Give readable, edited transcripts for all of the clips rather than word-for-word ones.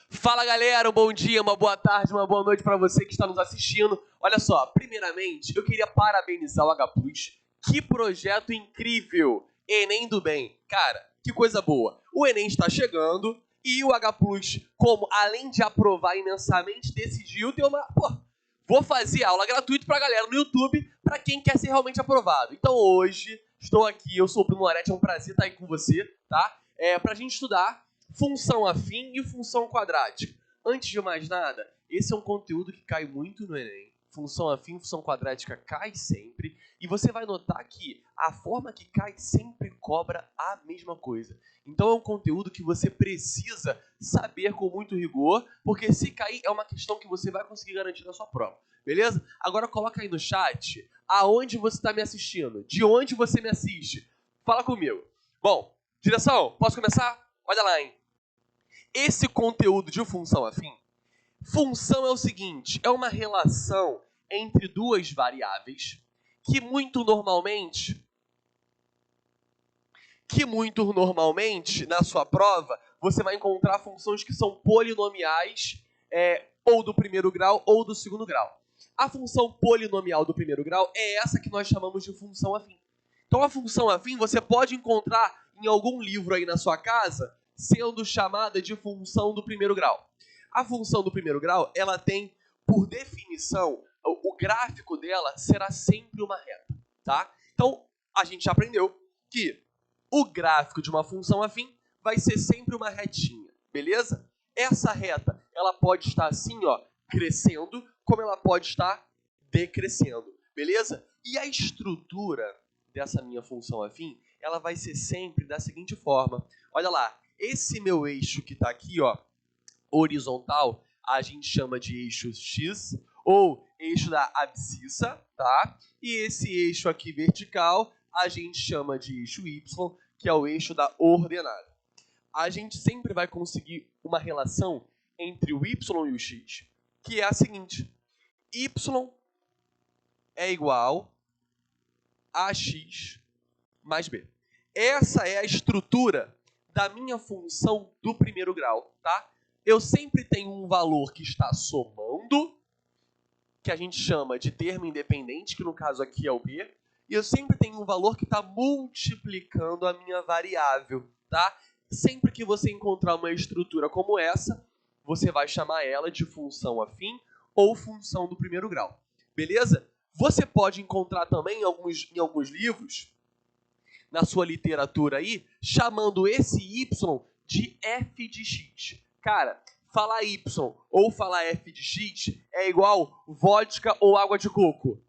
Fala galera, um bom dia, uma boa tarde, uma boa noite para você que está nos assistindo. Olha só, primeiramente eu queria parabenizar o H+. Que projeto incrível! Enem do Bem. Cara, que coisa boa. O Enem está chegando e o H+, como além de aprovar imensamente, decidiu ter uma... vou fazer aula gratuita pra galera no YouTube, pra quem quer ser realmente aprovado. Então hoje estou aqui, eu sou o Primo Moretti, é um prazer estar aí com você, tá? Pra gente estudar função afim e função quadrática. Antes de mais nada, esse é um conteúdo que cai muito no Enem. Função afim, função quadrática cai sempre. E você vai notar que a forma que cai sempre cobra a mesma coisa. Então é um conteúdo que você precisa saber com muito rigor, porque se cair é uma questão que você vai conseguir garantir na sua prova. Beleza? Agora coloca aí no chat aonde você está me assistindo. De onde você me assiste. Fala comigo. Bom, direção, posso começar? Olha lá, hein? Esse conteúdo de função afim, função é o seguinte, é uma relação entre duas variáveis que muito normalmente na sua prova você vai encontrar funções que são polinomiais ou do primeiro grau ou do segundo grau. A função polinomial do primeiro grau é essa que nós chamamos de função afim. Então a função afim você pode encontrar em algum livro aí na sua casa sendo chamada de função do primeiro grau. A função do primeiro grau, ela tem, por definição, o gráfico dela será sempre uma reta, tá? Então, a gente já aprendeu que o gráfico de uma função afim vai ser sempre uma retinha, beleza? Essa reta, ela pode estar assim, ó, crescendo, como ela pode estar decrescendo, beleza? E a estrutura dessa minha função afim, ela vai ser sempre da seguinte forma. Olha lá, esse meu eixo que está aqui, ó, horizontal, a gente chama de eixo X, ou eixo da abscissa, tá? E esse eixo aqui vertical, a gente chama de eixo Y, que é o eixo da ordenada. A gente sempre vai conseguir uma relação entre o Y e o X, que é a seguinte. Y é igual a X mais B. Essa é a estrutura da minha função do primeiro grau, tá? Eu sempre tenho um valor que está somando, que a gente chama de termo independente, que no caso aqui é o B, e eu sempre tenho um valor que está multiplicando a minha variável, tá? Sempre que você encontrar uma estrutura como essa, você vai chamar ela de função afim ou função do primeiro grau, beleza? Você pode encontrar também em alguns livros, na sua literatura aí, chamando esse Y de f de x. Cara, falar Y ou falar f de x é igual vodka ou água de coco.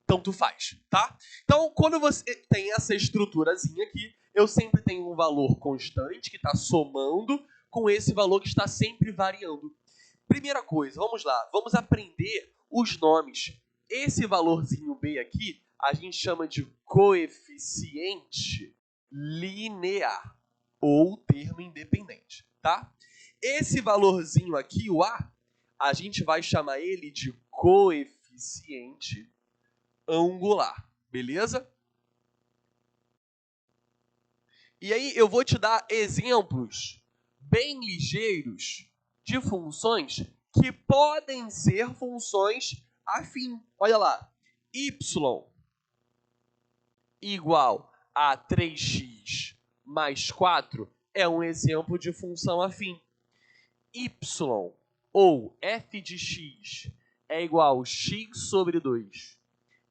Tanto faz, tá? Então, quando você tem essa estruturazinha aqui, eu sempre tenho um valor constante que está somando com esse valor que está sempre variando. Primeira coisa, vamos lá, vamos aprender os nomes. Esse valorzinho B aqui, a gente chama de coeficiente linear ou termo independente, tá? Esse valorzinho aqui, o a gente vai chamar ele de coeficiente angular, beleza? E aí eu vou te dar exemplos bem ligeiros de funções que podem ser funções afim. Olha lá, y igual a 3x mais 4 é um exemplo de função afim. Y ou f de x é igual a x sobre 2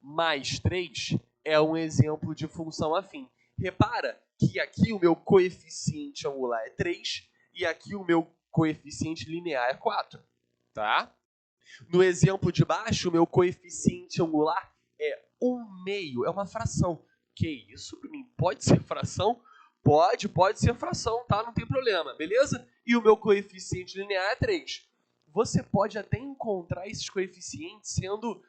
mais 3 é um exemplo de função afim. Repara que aqui o meu coeficiente angular é 3 e aqui o meu coeficiente linear é 4. Tá? No exemplo de baixo, o meu coeficiente angular é 1/2, é uma fração. Que isso, para mim? Pode ser fração? Pode ser fração, tá? Não tem problema, beleza? E o meu coeficiente linear é 3. Você pode até encontrar esses coeficientes sendo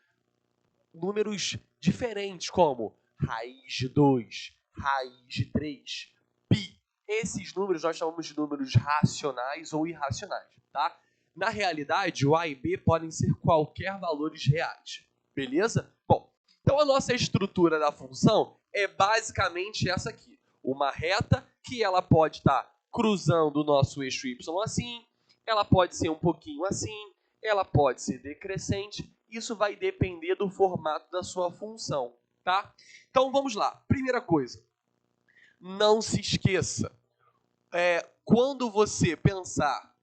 números diferentes, como raiz de 2, raiz de 3, π. Esses números nós chamamos de números racionais ou irracionais, tá? Na realidade, o A e B podem ser qualquer valores reais, beleza? Bom, então a nossa estrutura da função é basicamente essa aqui. Uma reta que ela pode estar cruzando o nosso eixo Y assim, Ela pode ser um pouquinho assim, ela pode ser decrescente. Isso vai depender do formato da sua função, tá? Então vamos lá. Primeira coisa, não se esqueça, quando você pensar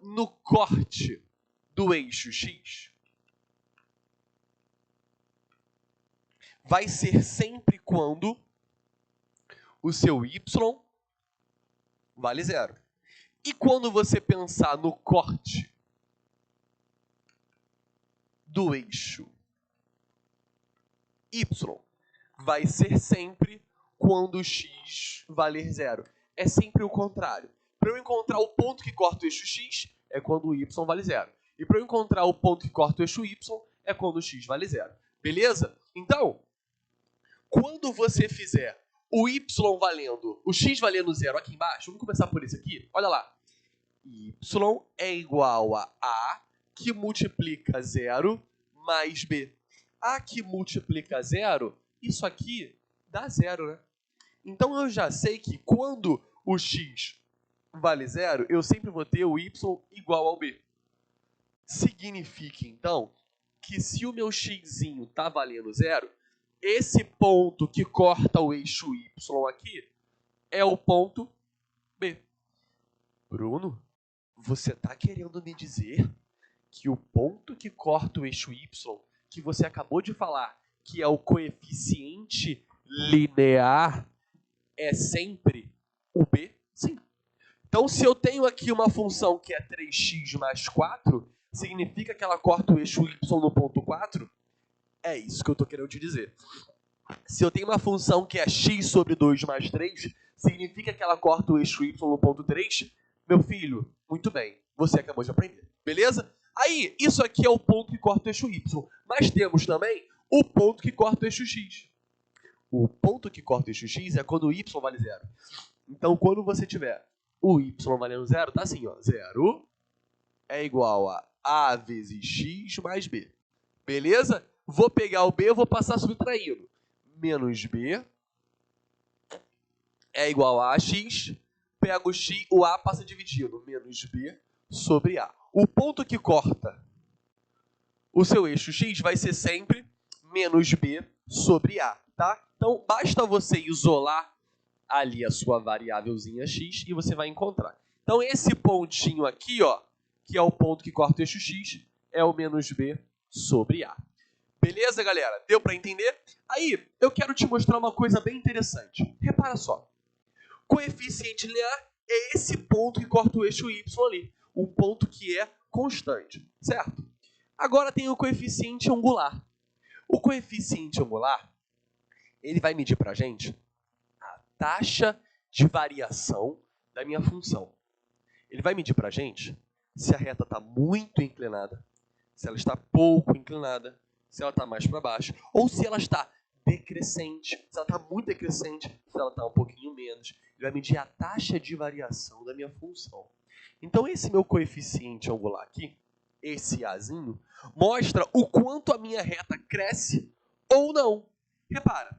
no corte do eixo x, vai ser sempre quando o seu y vale 0. E quando você pensar no corte do eixo y, vai ser sempre quando o x valer 0. É sempre o contrário. Para eu encontrar o ponto que corta o eixo x, é quando o y vale 0. E para eu encontrar o ponto que corta o eixo y, é quando o x vale 0. Beleza? Então, quando você fizer o y valendo, o x valendo 0 aqui embaixo, vamos começar por esse aqui. Olha lá. Y é igual a A que multiplica 0 mais B. A que multiplica 0, isso aqui dá 0, né? Então eu já sei que quando o x vale 0, eu sempre vou ter o y igual ao B. Significa, então, que se o meu x está valendo 0, esse ponto que corta o eixo y aqui é o ponto B. Bruno, você está querendo me dizer que o ponto que corta o eixo y, que você acabou de falar, que é o coeficiente linear, é sempre o B? Sim. Então, se eu tenho aqui uma função que é 3x mais 4, significa que ela corta o eixo y no ponto 4? É isso que eu estou querendo te dizer. Se eu tenho uma função que é x sobre 2 mais 3, significa que ela corta o eixo y no ponto 3? Meu filho, muito bem, você acabou de aprender. Beleza? Aí, isso aqui é o ponto que corta o eixo y. Mas temos também o ponto que corta o eixo x. O ponto que corta o eixo x é quando o y vale 0. Então, quando você tiver o y valendo 0, tá assim, ó. 0 é igual a A vezes x mais B. Beleza? Vou pegar o B, eu vou passar subtraindo. Menos B é igual a x. Pego o x, o A passa dividindo. Menos B sobre A. O ponto que corta o seu eixo x vai ser sempre menos B sobre A, tá? Então, basta você isolar ali a sua variávelzinha x e você vai encontrar. Então, esse pontinho aqui, ó, que é o ponto que corta o eixo x, é o menos B sobre A. Beleza, galera? Deu para entender? Aí, eu quero te mostrar uma coisa bem interessante. Repara só. Coeficiente linear é esse ponto que corta o eixo y ali. Um ponto que é constante, certo? Agora tem o coeficiente angular. O coeficiente angular, ele vai medir para a gente a taxa de variação da minha função. Ele vai medir para a gente se a reta está muito inclinada, se ela está pouco inclinada, se ela está mais para baixo, ou se ela está decrescente, se ela está muito decrescente, se ela está um pouquinho menos. Ele vai medir a taxa de variação da minha função. Então, esse meu coeficiente angular aqui, esse Azinho, mostra o quanto a minha reta cresce ou não. Repara,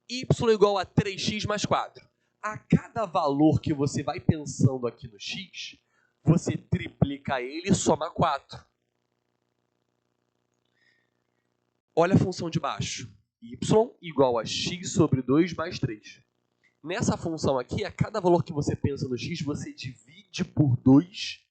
y igual a 3x mais 4. A cada valor que você vai pensando aqui no x, você triplica ele e soma 4. Olha a função de baixo. Y igual a x sobre 2 mais 3. Nessa função aqui, a cada valor que você pensa no x, você divide por 2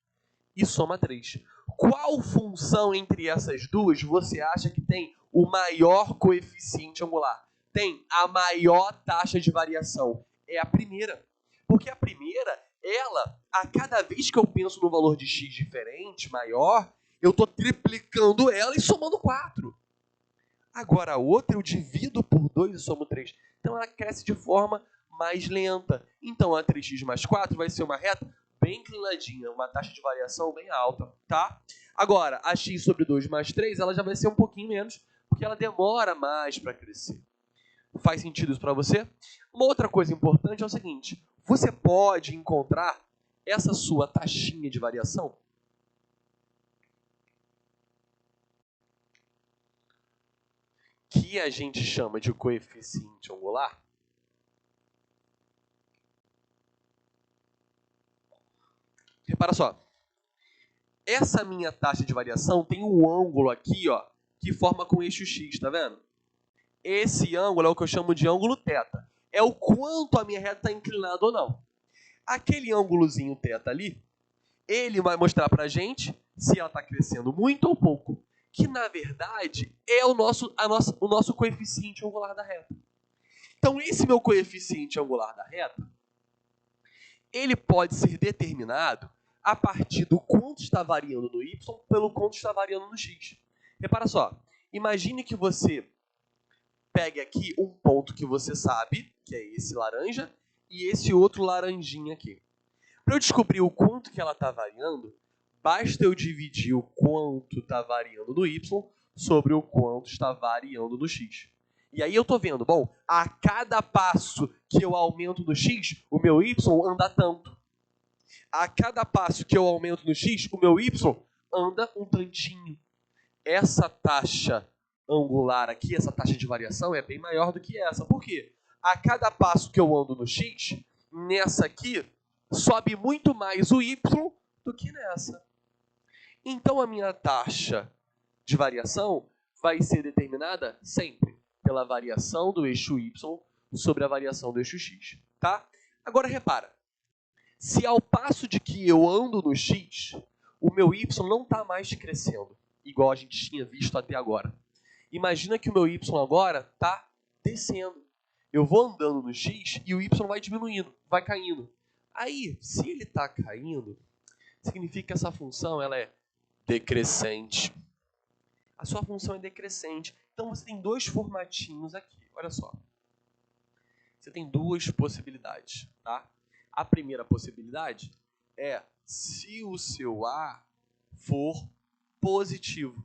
e soma 3. Qual função entre essas duas você acha que tem o maior coeficiente angular? Tem a maior taxa de variação? É a primeira. Porque a primeira, ela, a cada vez que eu penso no valor de x diferente, maior, eu estou triplicando ela e somando 4. Agora a outra eu divido por 2 e somo 3. Então ela cresce de forma mais lenta. Então a 3x mais 4 vai ser uma reta bem inclinadinha, uma taxa de variação bem alta, tá? Agora, a x sobre 2 mais 3, ela já vai ser um pouquinho menos, porque ela demora mais para crescer. Faz sentido isso para você? Uma outra coisa importante é o seguinte, você pode encontrar essa sua taxinha de variação que a gente chama de coeficiente angular, Repara só. Essa minha taxa de variação tem um ângulo aqui, ó, que forma com o eixo x, tá vendo? Esse ângulo é o que eu chamo de ângulo θ. É o quanto a minha reta está inclinada ou não. Aquele ângulozinho θ ali, ele vai mostrar pra gente se ela está crescendo muito ou pouco. Que, na verdade, é o nosso coeficiente angular da reta. Então, esse meu coeficiente angular da reta, ele pode ser determinado a partir do quanto está variando no y pelo quanto está variando no x. Repara só, imagine que você pegue aqui um ponto que você sabe, que é esse laranja, e esse outro laranjinha aqui. Para eu descobrir o quanto que ela está variando, basta eu dividir o quanto está variando no y sobre o quanto está variando no x. E aí eu estou vendo, bom, a cada passo que eu aumento no x, o meu y anda tanto. A cada passo que eu aumento no x, o meu y anda um tantinho. Essa taxa angular aqui, essa taxa de variação é bem maior do que essa. Por quê? A cada passo que eu ando no x, nessa aqui, sobe muito mais o y do que nessa. Então, a minha taxa de variação vai ser determinada sempre pela variação do eixo y sobre a variação do eixo x. Tá? Agora, repara. Se ao passo de que eu ando no x, o meu y não está mais crescendo, igual a gente tinha visto até agora. Imagina que o meu y agora está descendo. Eu vou andando no x e o y vai diminuindo, vai caindo. Aí, se ele está caindo, significa que essa função ela é decrescente. A sua função é decrescente. Então, você tem dois formatinhos aqui. Olha só. Você tem duas possibilidades, tá? A primeira possibilidade é se o seu A for positivo.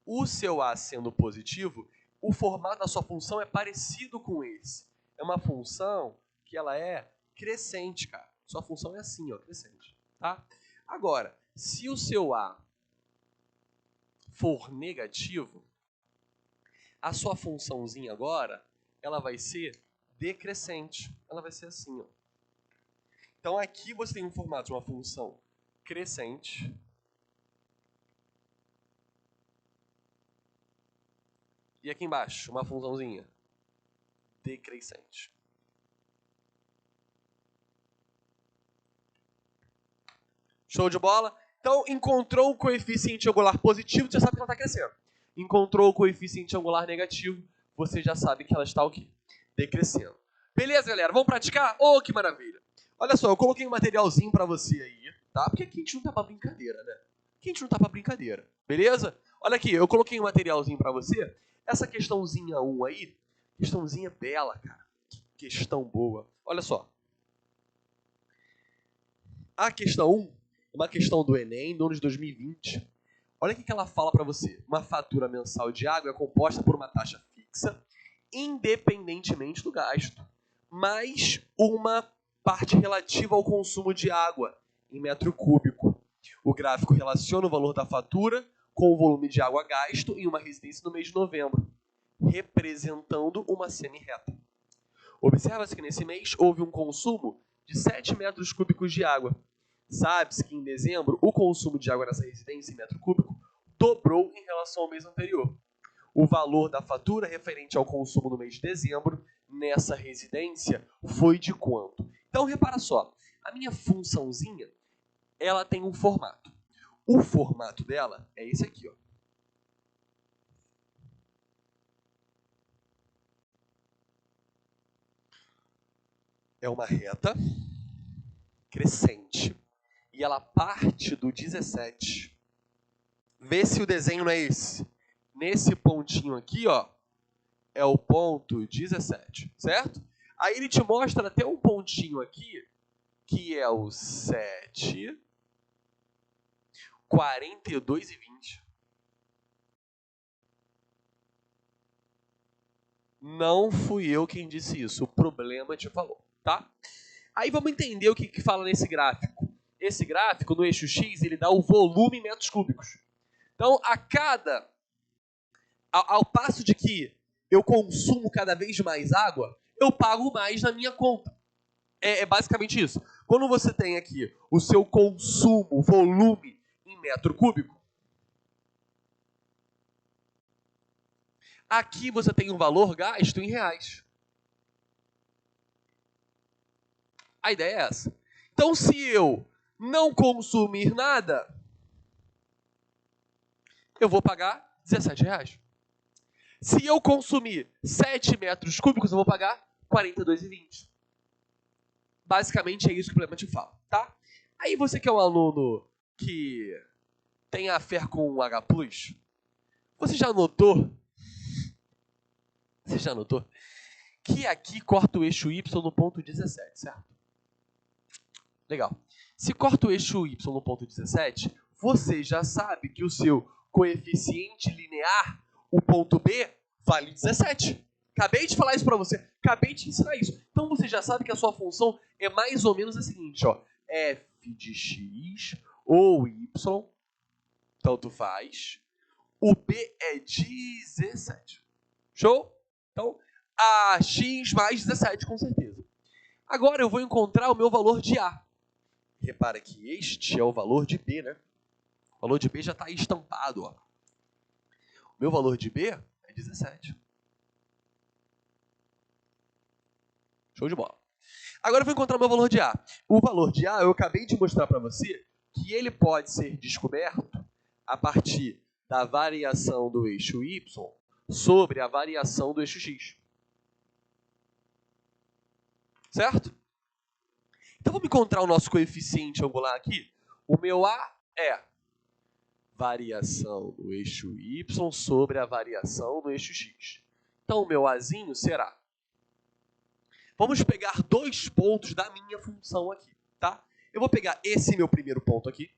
O seu A sendo positivo, o formato da sua função é parecido com esse. É uma função que ela é crescente, cara. Sua função é assim, ó, crescente. Tá? Agora, se o seu A for negativo, a sua funçãozinha agora, ela vai ser decrescente. Ela vai ser assim, ó. Então, aqui você tem um formato de uma função crescente. E aqui embaixo, uma funçãozinha decrescente. Show de bola? Então, encontrou o coeficiente angular positivo, você já sabe que ela está crescendo. Encontrou o coeficiente angular negativo, você já sabe que ela está o quê? Decrescendo. Beleza, galera? Vamos praticar? Oh, que maravilha! Olha só, eu coloquei um materialzinho pra você aí, tá? Porque aqui a gente não tá pra brincadeira, né? Aqui a gente não tá pra brincadeira, beleza? Olha aqui, eu coloquei um materialzinho pra você. Essa questãozinha 1 aí, questãozinha bela, cara. Que questão boa. Olha só. A questão 1 é uma questão do Enem, do ano de 2020. Olha o que ela fala pra você. Uma fatura mensal de água é composta por uma taxa fixa, independentemente do gasto, mais uma parte relativa ao consumo de água em metro cúbico. O gráfico relaciona o valor da fatura com o volume de água gasto em uma residência no mês de novembro, representando uma semi-reta. Observa-se que nesse mês houve um consumo de 7 metros cúbicos de água. Sabe-se que em dezembro o consumo de água nessa residência em metro cúbico dobrou em relação ao mês anterior. O valor da fatura referente ao consumo no mês de dezembro nessa residência foi de quanto? Então, repara só, a minha funçãozinha, ela tem um formato. O formato dela é esse aqui, ó. É uma reta crescente. E ela parte do 17. Vê se o desenho não é esse. Nesse pontinho aqui, ó, é o ponto 17, certo? Aí ele te mostra até um pontinho aqui, que é o 7, 42 e 20. Não fui eu quem disse isso, o problema te falou, tá? Aí vamos entender o que fala nesse gráfico. Esse gráfico, no eixo X, ele dá o volume em metros cúbicos. Então, ao passo de que eu consumo cada vez mais água, eu pago mais na minha conta. É basicamente isso. Quando você tem aqui o seu consumo, volume em metro cúbico, aqui você tem um valor gasto em reais. A ideia é essa. Então, se eu não consumir nada, eu vou pagar R$17. Se eu consumir 7 metros cúbicos, eu vou pagar R$42,20. Basicamente é isso que o problema te fala, tá? Aí você que é um aluno que tem a fé com o H+, você já notou que aqui corta o eixo Y no ponto 17, certo? Legal. Se corta o eixo Y no ponto 17, você já sabe que o seu coeficiente linear, o ponto B, vale 17. Acabei de falar isso para você. Acabei de ensinar isso. Então você já sabe que a sua função é mais ou menos a seguinte, ó. F de x ou y, tanto faz. O B é 17. Show? Então, a x mais 17, com certeza. Agora eu vou encontrar o meu valor de A. Repara que este é o valor de B, né? O valor de B já está aí estampado, ó. O meu valor de B é 17. Show de bola. Agora eu vou encontrar o meu valor de A. O valor de A, eu acabei de mostrar para você que ele pode ser descoberto a partir da variação do eixo Y sobre a variação do eixo X. Certo? Então vamos encontrar o nosso coeficiente angular aqui. O meu A é variação do eixo Y sobre a variação do eixo X. Então o meu Azinho será... Vamos pegar 2 pontos da minha função aqui, tá? Eu vou pegar esse meu primeiro ponto aqui,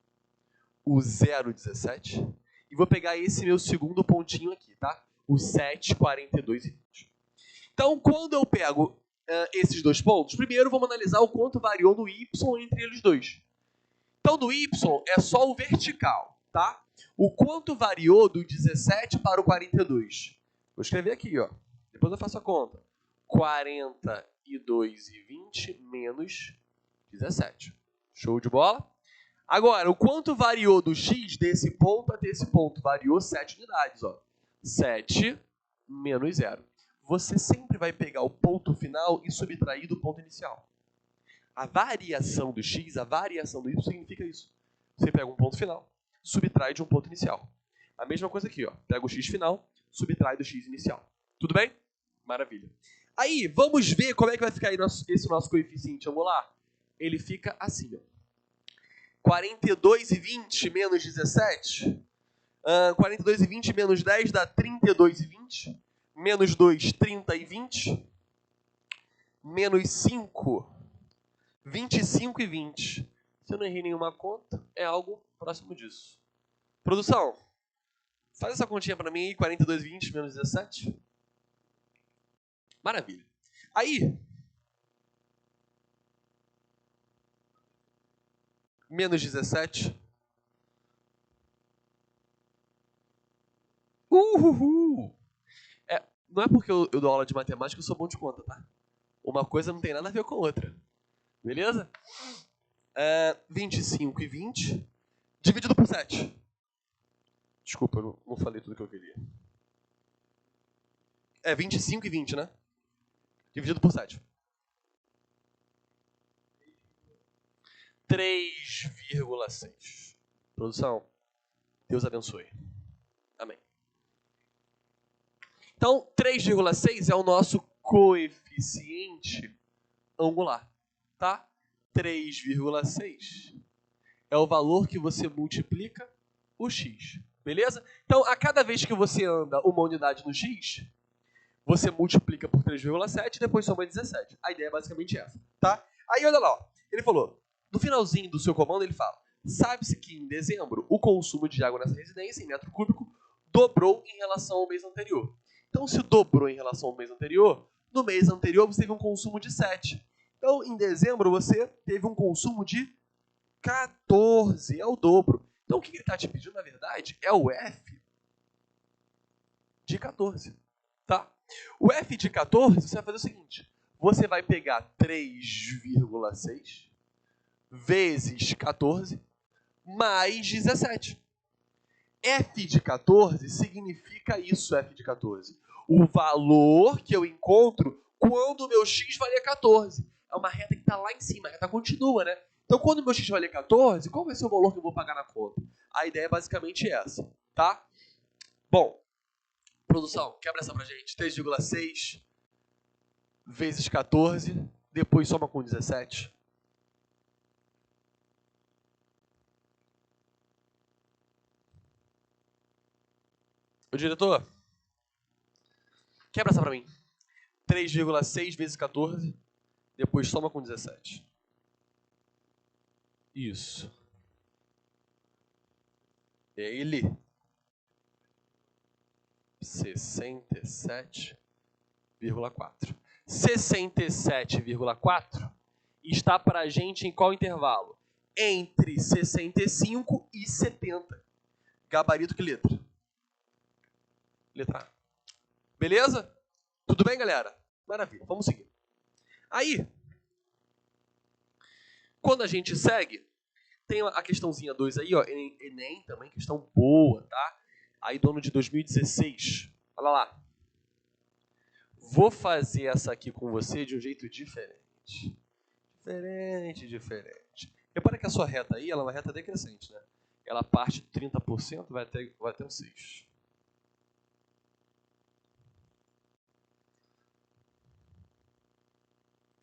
o 0,17, e vou pegar esse meu segundo pontinho aqui, tá? O 7, 42 e 20. Então, quando eu pego esses 2 pontos, primeiro vamos analisar o quanto variou no Y entre eles dois. Então, do Y é só o vertical, tá? O quanto variou do 17 para o 42? Vou escrever aqui, ó. Depois eu faço a conta. 42,20 menos 17. Show de bola? Agora, o quanto variou do X desse ponto até esse ponto? Variou 7 unidades, ó. 7 menos 0. Você sempre vai pegar o ponto final e subtrair do ponto inicial. A variação do X, a variação do Y significa isso. Você pega um ponto final, subtrai de um ponto inicial. A mesma coisa aqui, ó. Pega o X final, subtrai do X inicial. Tudo bem? Maravilha. Aí, vamos ver como é que vai ficar aí esse nosso coeficiente angular. Ele fica assim, ó. 42,20 menos 17. 42,20 menos 10 dá 32,20. Menos 2, 30 e 20. Menos 5, 25 e 20. Se eu não errei nenhuma conta, é algo próximo disso. Produção, faz essa continha para mim aí, 42,20 menos 17. Maravilha. Aí, menos 17. Não é porque eu dou aula de matemática que eu sou bom de conta, tá? Uma coisa não tem nada a ver com a outra. Beleza? 25 e 20 dividido por 7. Desculpa, eu não falei tudo que eu queria. 25 e 20, né? Dividido por 7. 3,6. Produção, Deus abençoe. Amém. Então, 3,6 é o nosso coeficiente angular, tá? 3,6 é o valor que você multiplica o x, beleza? Então, a cada vez que você anda uma unidade no x, você multiplica por 3,7 e depois soma 17. A ideia é basicamente essa, tá? Aí, olha lá, ó. Ele falou, no finalzinho do seu comando, ele fala, sabe-se que em dezembro o consumo de água nessa residência, em metro cúbico, dobrou em relação ao mês anterior. Então, se dobrou em relação ao mês anterior, no mês anterior você teve um consumo de 7. Então, em dezembro, você teve um consumo de 14, é o dobro. Então, o que ele está te pedindo, na verdade, é o F de 14, tá? O F de 14, você vai fazer o seguinte, você vai pegar 3,6 vezes 14 mais 17. F de 14 significa isso, F de 14. O valor que eu encontro quando o meu x valer 14. É uma reta que está lá em cima, a reta continua, né? Então, quando o meu x valer 14, qual vai ser o valor que eu vou pagar na conta? A ideia é basicamente essa, tá? Bom, produção, quebra essa pra gente. 3,6 vezes 14, depois soma com 17. Ô, diretor, quebra essa pra mim. 3,6 vezes 14, depois soma com 17. Isso. É ele. 67,4. 67,4 está para a gente em qual intervalo? Entre 65 e 70. Gabarito que letra? Letra A. Beleza? Tudo bem, galera? Maravilha, vamos seguir. Aí, quando a gente segue, tem a questãozinha 2 aí, ó, Enem também, questão boa, tá? Aí do ano de 2016. Olha lá. Vou fazer essa aqui com você de um jeito diferente. Diferente. Repara que a sua reta aí, ela é uma reta decrescente, né? Ela parte de 30%, vai até um 6.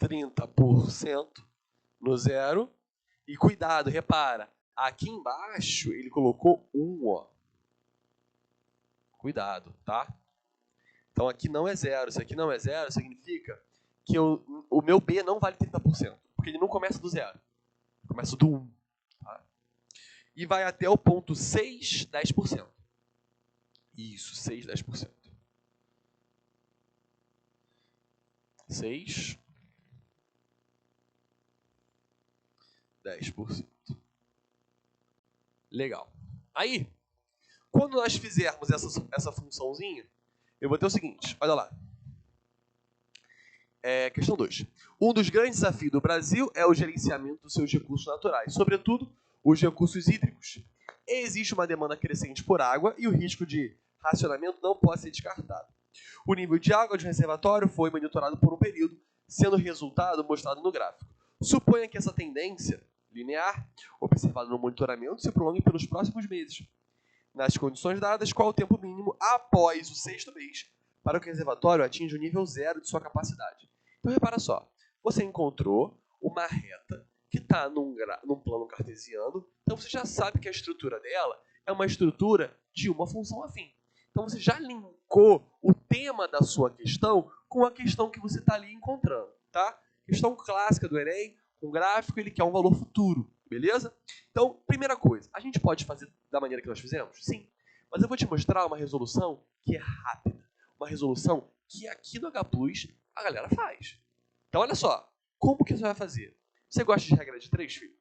%, no zero. E cuidado, repara. Aqui embaixo, ele colocou 1, ó. Cuidado, tá? Então aqui não é zero. Se aqui não é zero, significa que o meu B não vale 30%. Porque ele não começa do zero. Começa do 1. Tá? E vai até o ponto 6, 10%. Isso, 6, 10%. 6, 10%. Legal. Aí, quando nós fizermos essa funçãozinha, eu vou ter o seguinte, olha lá. Questão 2. Um dos grandes desafios do Brasil é o gerenciamento dos seus recursos naturais, sobretudo os recursos hídricos. Existe uma demanda crescente por água e o risco de racionamento não pode ser descartado. O nível de água de um reservatório foi monitorado por um período, sendo o resultado mostrado no gráfico. Suponha que essa tendência linear, observada no monitoramento, se prolongue pelos próximos meses. Nas condições dadas, qual o tempo mínimo após o 6º mês para que o reservatório atinja o nível zero de sua capacidade? Então, repara só. Você encontrou uma reta que está num plano cartesiano, então você já sabe que a estrutura dela é uma estrutura de uma função afim. Então, você já linkou o tema da sua questão com a questão que você está ali encontrando, tá? Questão clássica do Enem, com gráfico, ele quer um valor futuro, beleza? Então, primeira coisa, a gente pode fazer da maneira que nós fizemos? Sim. Mas eu vou te mostrar uma resolução que é rápida. Uma resolução que aqui no H+ a galera faz. Então, olha só. Como que você vai fazer? Você gosta de regra de 3, filho?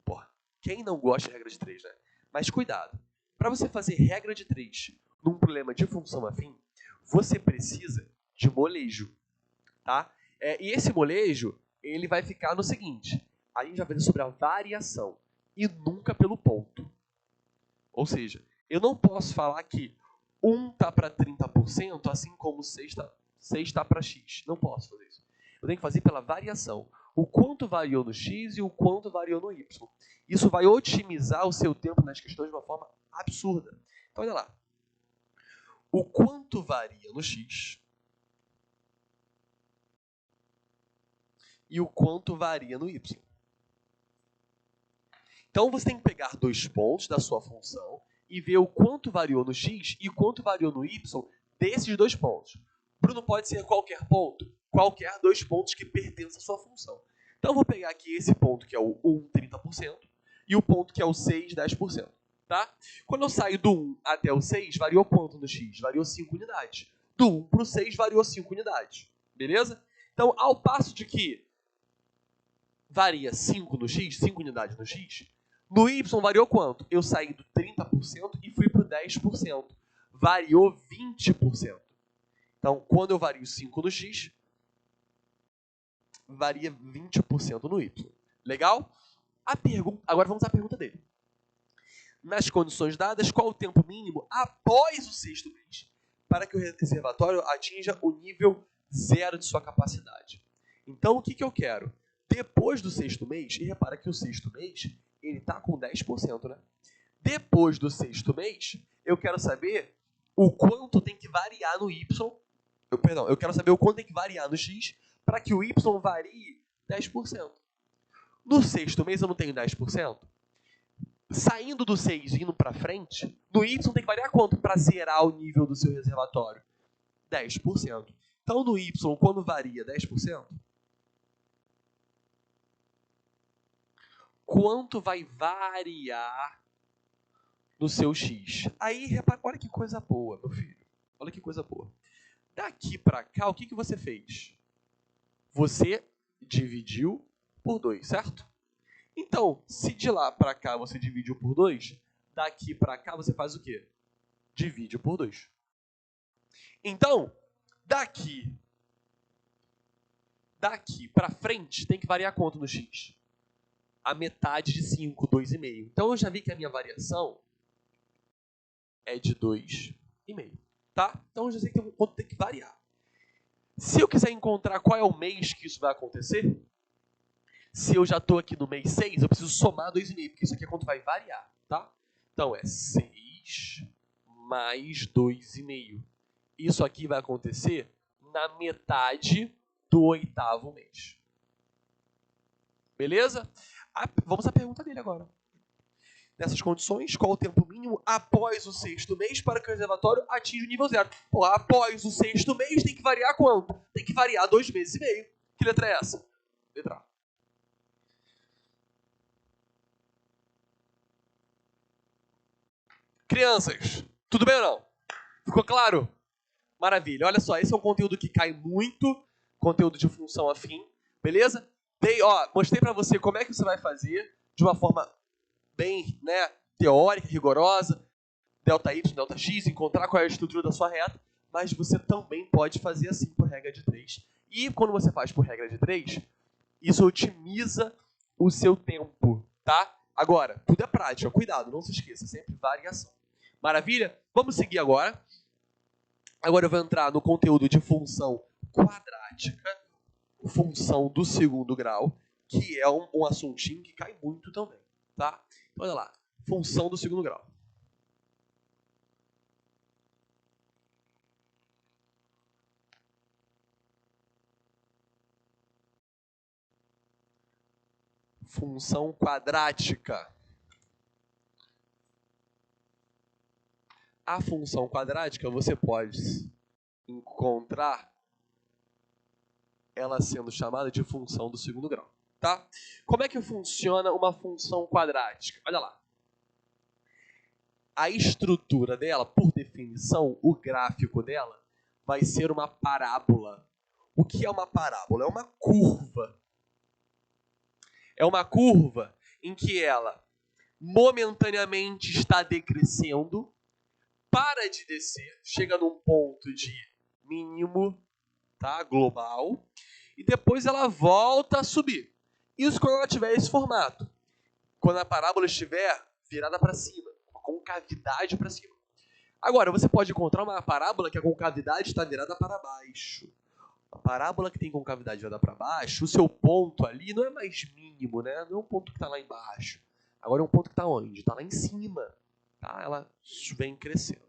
Porra, quem não gosta de regra de 3, né? Mas cuidado. Para você fazer regra de 3 num problema de função afim, você precisa de molejo, tá? E esse molejo, ele vai ficar no seguinte. A gente vai fazer sobre a variação e nunca pelo ponto. Ou seja, eu não posso falar que 1 está para 30%, assim como 6 está para x. Não posso fazer isso. Eu tenho que fazer pela variação. O quanto variou no x e o quanto variou no y. Isso vai otimizar o seu tempo nas questões de uma forma absurda. Então, olha lá. O quanto varia no x e o quanto varia no y. Então, você tem que pegar 2 pontos da sua função e ver o quanto variou no x e o quanto variou no y desses 2 pontos. Bruno, pode ser qualquer ponto? Qualquer 2 pontos que pertençam à sua função. Então, eu vou pegar aqui esse ponto que é o 1, 30%, e o ponto que é o 6, 10%. Tá? Quando eu saio do 1 até o 6, variou quanto no x? Variou 5 unidades. Do 1 para o 6, variou 5 unidades. Beleza? Então, ao passo de que varia 5 no x, 5 unidades no x, no y variou quanto? Eu saí do 30% e fui para o 10%. Variou 20%. Então, quando eu vario 5 no x, varia 20% no y. Legal? Agora vamos à pergunta dele. Nas condições dadas, qual o tempo mínimo após o sexto mês para que o reservatório atinja o nível zero de sua capacidade? Então, o que eu quero? Depois do sexto mês, e repara que o sexto mês, ele está com 10%, né? Depois do sexto mês, eu quero saber o quanto tem que variar no Y. Eu quero saber o quanto tem que variar no X para que o Y varie 10%. No sexto mês eu não tenho 10%. Saindo do 6 e indo para frente, no Y tem que variar quanto para zerar o nível do seu reservatório? 10%. Então, no Y, quando varia 10%, quanto vai variar no seu X? Aí, repara, olha que coisa boa, meu filho. Olha que coisa boa. Daqui para cá, o que você fez? Você dividiu por 2, certo? Então, se de lá para cá você dividiu por 2, daqui para cá você faz o quê? Divide por 2. Então, daqui para frente tem que variar quanto no X? A metade de 5, 2,5. Então, eu já vi que a minha variação é de 2,5. Tá? Então, eu já sei que quanto tem que variar. Se eu quiser encontrar qual é o mês que isso vai acontecer, se eu já estou aqui no mês 6, eu preciso somar 2,5, porque isso aqui é quanto vai variar, tá? Então, é 6 mais 2,5. Isso aqui vai acontecer na metade do 8º mês. Beleza? Vamos à pergunta dele agora. Nessas condições, qual o tempo mínimo após o 6º mês para que o reservatório atinja o nível zero? Pô, após o 6º mês tem que variar quanto? Tem que variar 2,5 meses. Que letra é essa? Letra A. Crianças, tudo bem ou não? Ficou claro? Maravilha. Olha só, esse é um conteúdo que cai muito, conteúdo de função afim, beleza? Mostrei para você como é que você vai fazer de uma forma bem, né, teórica, rigorosa, delta y, delta x, encontrar qual é a estrutura da sua reta, mas você também pode fazer assim por regra de 3. E quando você faz por regra de 3, isso otimiza o seu tempo, tá? Agora, tudo é prática, cuidado, não se esqueça, sempre variação. Maravilha? Vamos seguir agora. Agora eu vou entrar no conteúdo de função quadrática, função do segundo grau, que é um assuntinho que cai muito também, tá? Então, olha lá, função do segundo grau. Função quadrática. A função quadrática você pode encontrar ela sendo chamada de função do segundo grau, tá? Como é que funciona uma função quadrática? Olha lá. A estrutura dela, por definição, o gráfico dela vai ser uma parábola. O que é uma parábola? É uma curva. É uma curva em que ela momentaneamente está decrescendo, para de descer, chega num ponto de mínimo, tá, global, e depois ela volta a subir. Isso quando ela tiver esse formato. Quando a parábola estiver virada para cima, com a concavidade para cima. Agora, você pode encontrar uma parábola que a concavidade está virada para baixo. A parábola que tem concavidade virada para baixo, o seu ponto ali não é mais mínimo, né? Não é um ponto que está lá embaixo. Agora é um ponto que está onde? Está lá em cima. Tá? Ela vem crescendo.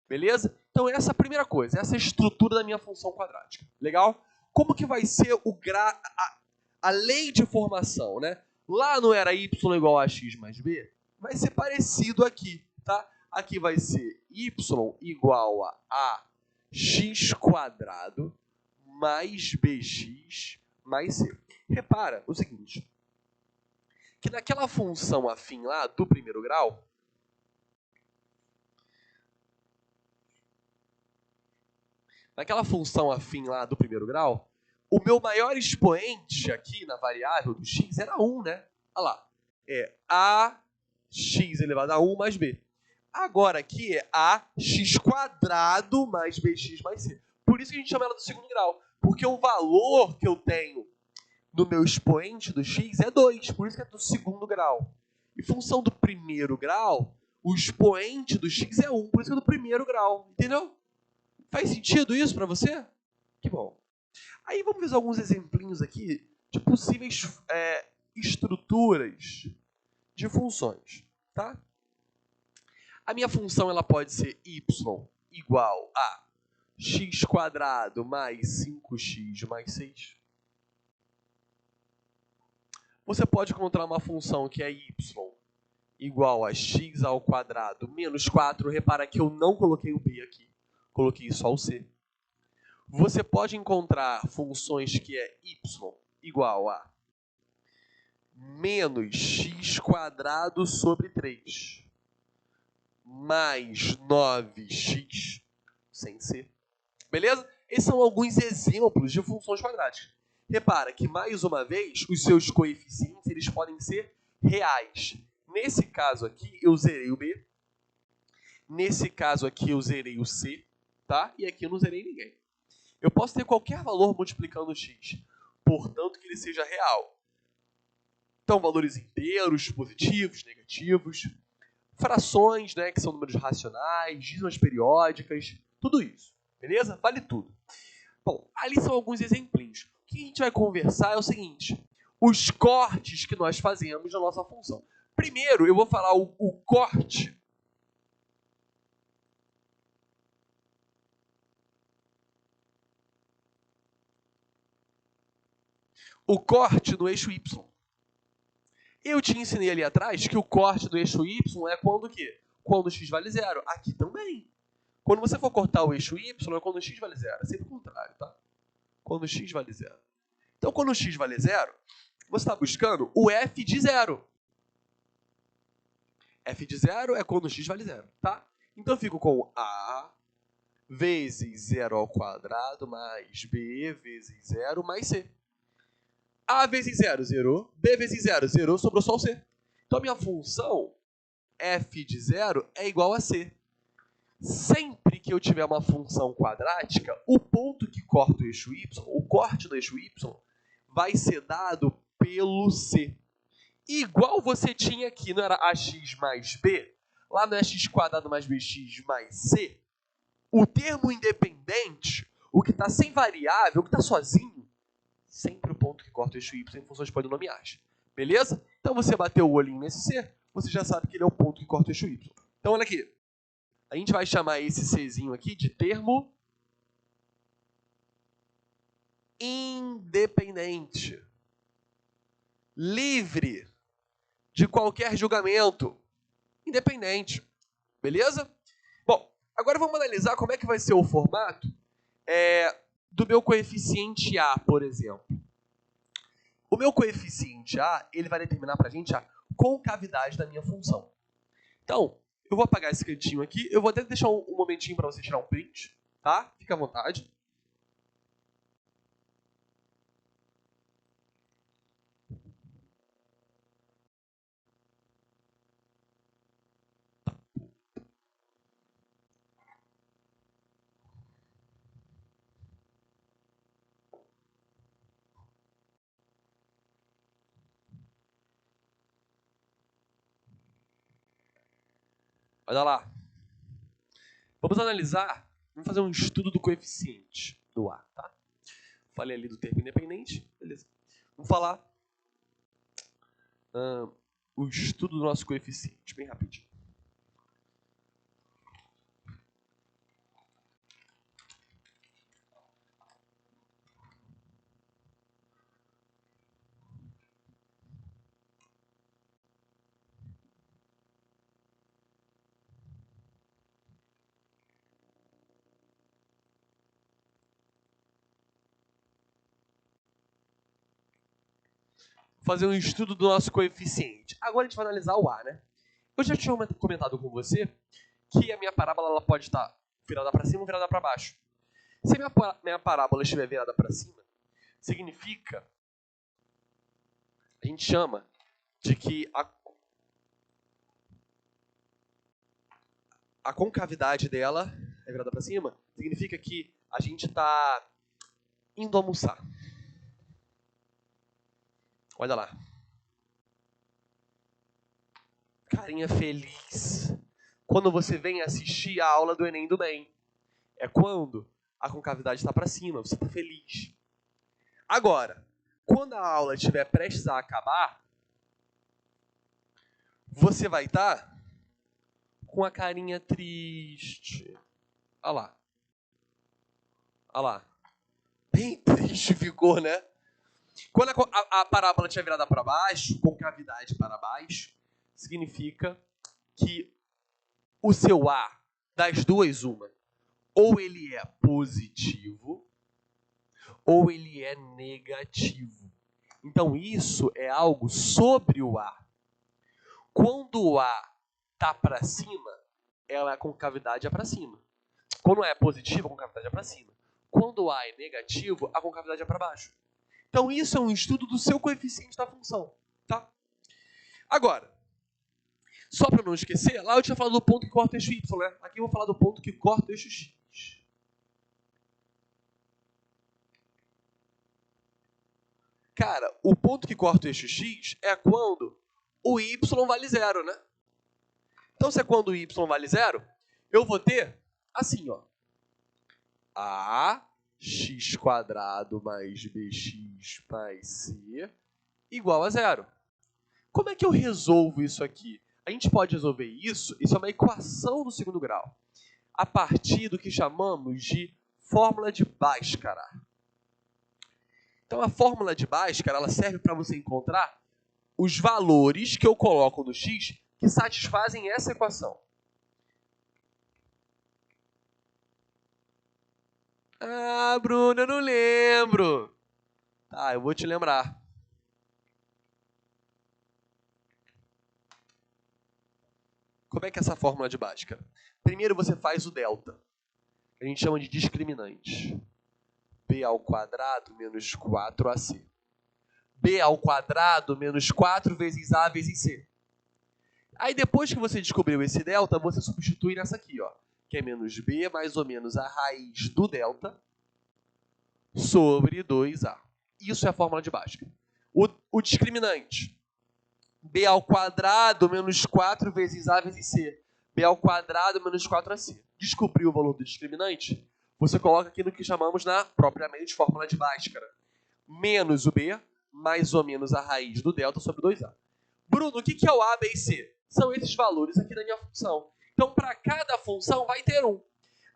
Beleza? Então essa é a primeira coisa. Essa é a estrutura da minha função quadrática. Legal? Como que vai ser a lei de formação, né? Lá não era y igual a x mais b? Vai ser parecido aqui, tá? Aqui vai ser y igual a x quadrado mais bx mais c. Repara o seguinte, que naquela função afim lá do primeiro grau, o meu maior expoente aqui na variável do x era 1, né? Olha lá. É ax elevado a 1 mais b. Agora aqui é ax quadrado mais bx mais c. Por isso que a gente chama ela do segundo grau. Porque o valor que eu tenho no meu expoente do x é 2, por isso que é do segundo grau. E função do primeiro grau, o expoente do x é 1, por isso que é do primeiro grau. Entendeu? Faz sentido isso para você? Que bom. Aí vamos ver alguns exemplinhos aqui de possíveis estruturas de funções. Tá? A minha função ela pode ser y igual a x² mais 5x mais 6. Você pode encontrar uma função que é y igual a x² menos 4. Repara que eu não coloquei o b aqui. Coloquei só o c. Você pode encontrar funções que é y igual a menos x² sobre 3 mais 9x sem c. Beleza? Esses são alguns exemplos de funções quadráticas. Repara que, mais uma vez, os seus coeficientes eles podem ser reais. Nesse caso aqui, eu zerei o b. Nesse caso aqui, eu zerei o c. Tá? E aqui eu não zerei ninguém. Eu posso ter qualquer valor multiplicando x. Portanto, que ele seja real. Então, valores inteiros, positivos, negativos. Frações, né, que são números racionais, dízimas periódicas. Tudo isso. Beleza? Vale tudo. Bom, ali são alguns exemplinhos. O que a gente vai conversar é o seguinte: os cortes que nós fazemos na nossa função. Primeiro, eu vou falar o corte. O corte no eixo y. Eu te ensinei ali atrás que o corte do eixo y é quando o quê? Quando x vale 0. Aqui também. Quando você for cortar o eixo y, é quando x vale 0. É sempre o contrário, tá? Quando x vale 0. Então, quando x vale 0, você está buscando o f de 0. F de 0 é quando x vale 0, tá? Então, eu fico com a vezes 0² mais b vezes 0 mais c. A vezes 0, zerou. B vezes 0, zerou. Sobrou só o c. Então, a minha função f de 0 é igual a c. Sempre que eu tiver uma função quadrática, o ponto que corta o eixo y, o corte do eixo y, vai ser dado pelo c. Igual você tinha aqui, não era ax mais b? Lá no x² mais bx mais c, o termo independente, o que está sem variável, o que está sozinho, sempre o ponto que corta o eixo y em funções polinomiais. Beleza? Então você bateu o olhinho nesse c, você já sabe que ele é o ponto que corta o eixo y. Então olha aqui. A gente vai chamar esse czinho aqui de termo independente. Livre de qualquer julgamento. Independente. Beleza? Bom, agora vamos analisar como é que vai ser o formato do meu coeficiente A, por exemplo. O meu coeficiente A, ele vai determinar pra gente a concavidade da minha função. Então, eu vou apagar esse cantinho aqui. Eu vou até deixar um momentinho para você tirar um print, tá? Fica à vontade. Olha lá. Vamos analisar, vamos fazer um estudo do coeficiente do A, tá? Falei ali do termo independente, beleza. Vamos falar o estudo do nosso coeficiente, bem rapidinho. Fazer um estudo do nosso coeficiente. Agora a gente vai analisar o A, né? Eu já tinha comentado com você que a minha parábola ela pode estar virada para cima ou virada para baixo. Se a minha parábola estiver virada para cima, significa, a gente chama de que a concavidade dela é virada para cima, significa que a gente está indo almoçar. Olha lá. Carinha feliz. Quando você vem assistir a aula do Enem do Bem. É quando a concavidade está para cima, você está feliz. Agora, quando a aula estiver prestes a acabar, você vai estar com a carinha triste. Olha lá. Olha lá. Bem triste ficou, né? Quando a parábola estiver virada para baixo, concavidade para baixo, significa que o seu A, das duas, uma, ou ele é positivo, ou ele é negativo. Então, isso é algo sobre o A. Quando o A está para cima, a concavidade é para cima. Quando é positivo, a concavidade é para cima. Quando o A é negativo, a concavidade é para baixo. Então, isso é um estudo do seu coeficiente da função. Tá? Agora, só para não esquecer, lá eu tinha falado do ponto que corta o eixo Y, né? Aqui eu vou falar do ponto que corta o eixo X. Cara, o ponto que corta o eixo X é quando o Y vale zero, né? Então, se é quando o Y vale zero, eu vou ter assim, ó. AX² mais BX mais C igual a zero. Como é que eu resolvo isso aqui? A gente pode resolver isso é uma equação do segundo grau, a partir do que chamamos de fórmula de Bhaskara. Então, a fórmula de Bhaskara, ela serve para você encontrar os valores que eu coloco no x que satisfazem essa equação. Ah, Bruno, eu não lembro. Tá, eu vou te lembrar. Como é que é essa fórmula de Bhaskara? Primeiro você faz o delta, que a gente chama de discriminante. B² menos 4AC. B² menos 4 vezes A vezes C. Aí depois que você descobriu esse delta, você substitui nessa aqui, ó, que é menos B mais ou menos a raiz do delta sobre 2A. Isso é a fórmula de Bhaskara. O discriminante. B² menos 4 vezes A vezes C. B² menos 4AC. Descobriu o valor do discriminante? Você coloca aqui no que chamamos na propriamente fórmula de Bhaskara. Menos o B, mais ou menos a raiz do delta sobre 2A. Bruno, o que é o A, B e C? São esses valores aqui da minha função. Então, para cada função vai ter um.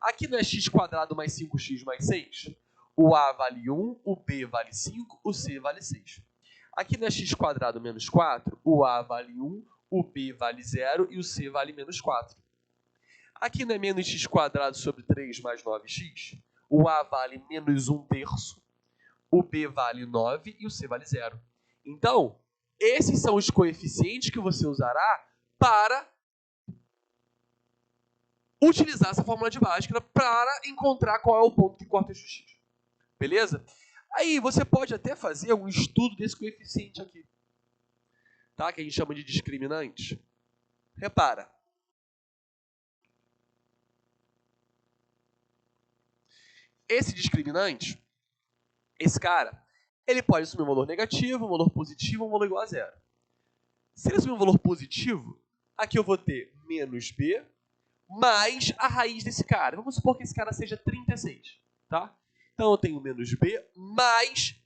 Aqui não é x² mais 5x mais 6? O A vale 1, o B vale 5, o C vale 6. Aqui não é x² menos 4? O A vale 1, o B vale 0 e o C vale menos 4. Aqui não é menos x² sobre 3 mais 9x? O A vale menos 1/3, o B vale 9 e o C vale 0. Então, esses são os coeficientes que você usará para utilizar essa fórmula de Bhaskara para encontrar qual é o ponto que corta o eixo X. Beleza? Aí você pode até fazer um estudo desse coeficiente aqui, tá? Que a gente chama de discriminante. Repara. Esse discriminante, esse cara, ele pode assumir um valor negativo, um valor positivo, um valor igual a zero. Se ele assumir um valor positivo, aqui eu vou ter menos B mais a raiz desse cara. Vamos supor que esse cara seja 36, tá? Então eu tenho menos B mais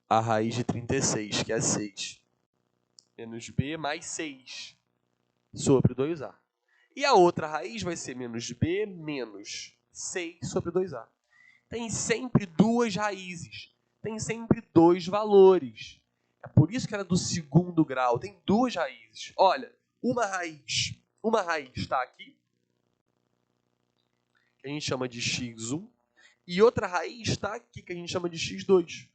a raiz de 36, que é 6. Menos B mais 6 sobre 2A. E a outra raiz vai ser menos B menos 6 sobre 2A. Tem sempre duas raízes. Tem sempre dois valores. É por isso que era do segundo grau. Tem duas raízes. Olha, uma raiz está aqui, que a gente chama de x1, e outra raiz está aqui, que a gente chama de x2.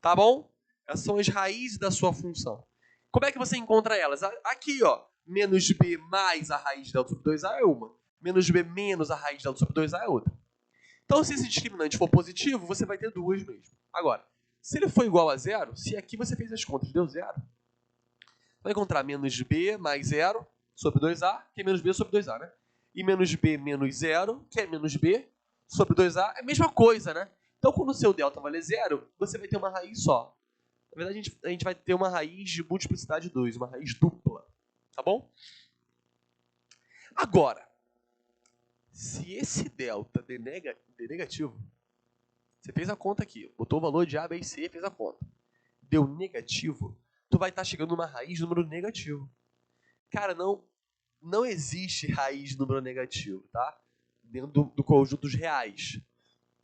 Tá bom? Essas são as raízes da sua função. Como é que você encontra elas? Aqui, ó, menos b mais a raiz de delta sobre 2a é uma. Menos b menos a raiz de delta sobre 2a é outra. Então, se esse discriminante for positivo, você vai ter duas mesmo. Agora, se ele for igual a zero, se aqui você fez as contas, deu zero, vai encontrar menos b mais 0 sobre 2a, que é menos b sobre 2a, né? E menos b menos 0, que é menos b sobre 2a, é a mesma coisa, né? Então, quando o seu delta vale 0, você vai ter uma raiz só. Na verdade, a gente vai ter uma raiz de multiplicidade 2, uma raiz dupla. Tá bom? Agora, se esse delta der negativo, você fez a conta aqui, botou o valor de A, B e C, fez a conta. Deu negativo, tu vai estar chegando numa raiz de número negativo. Cara, não existe raiz de número negativo, tá? Dentro do conjunto dos reais.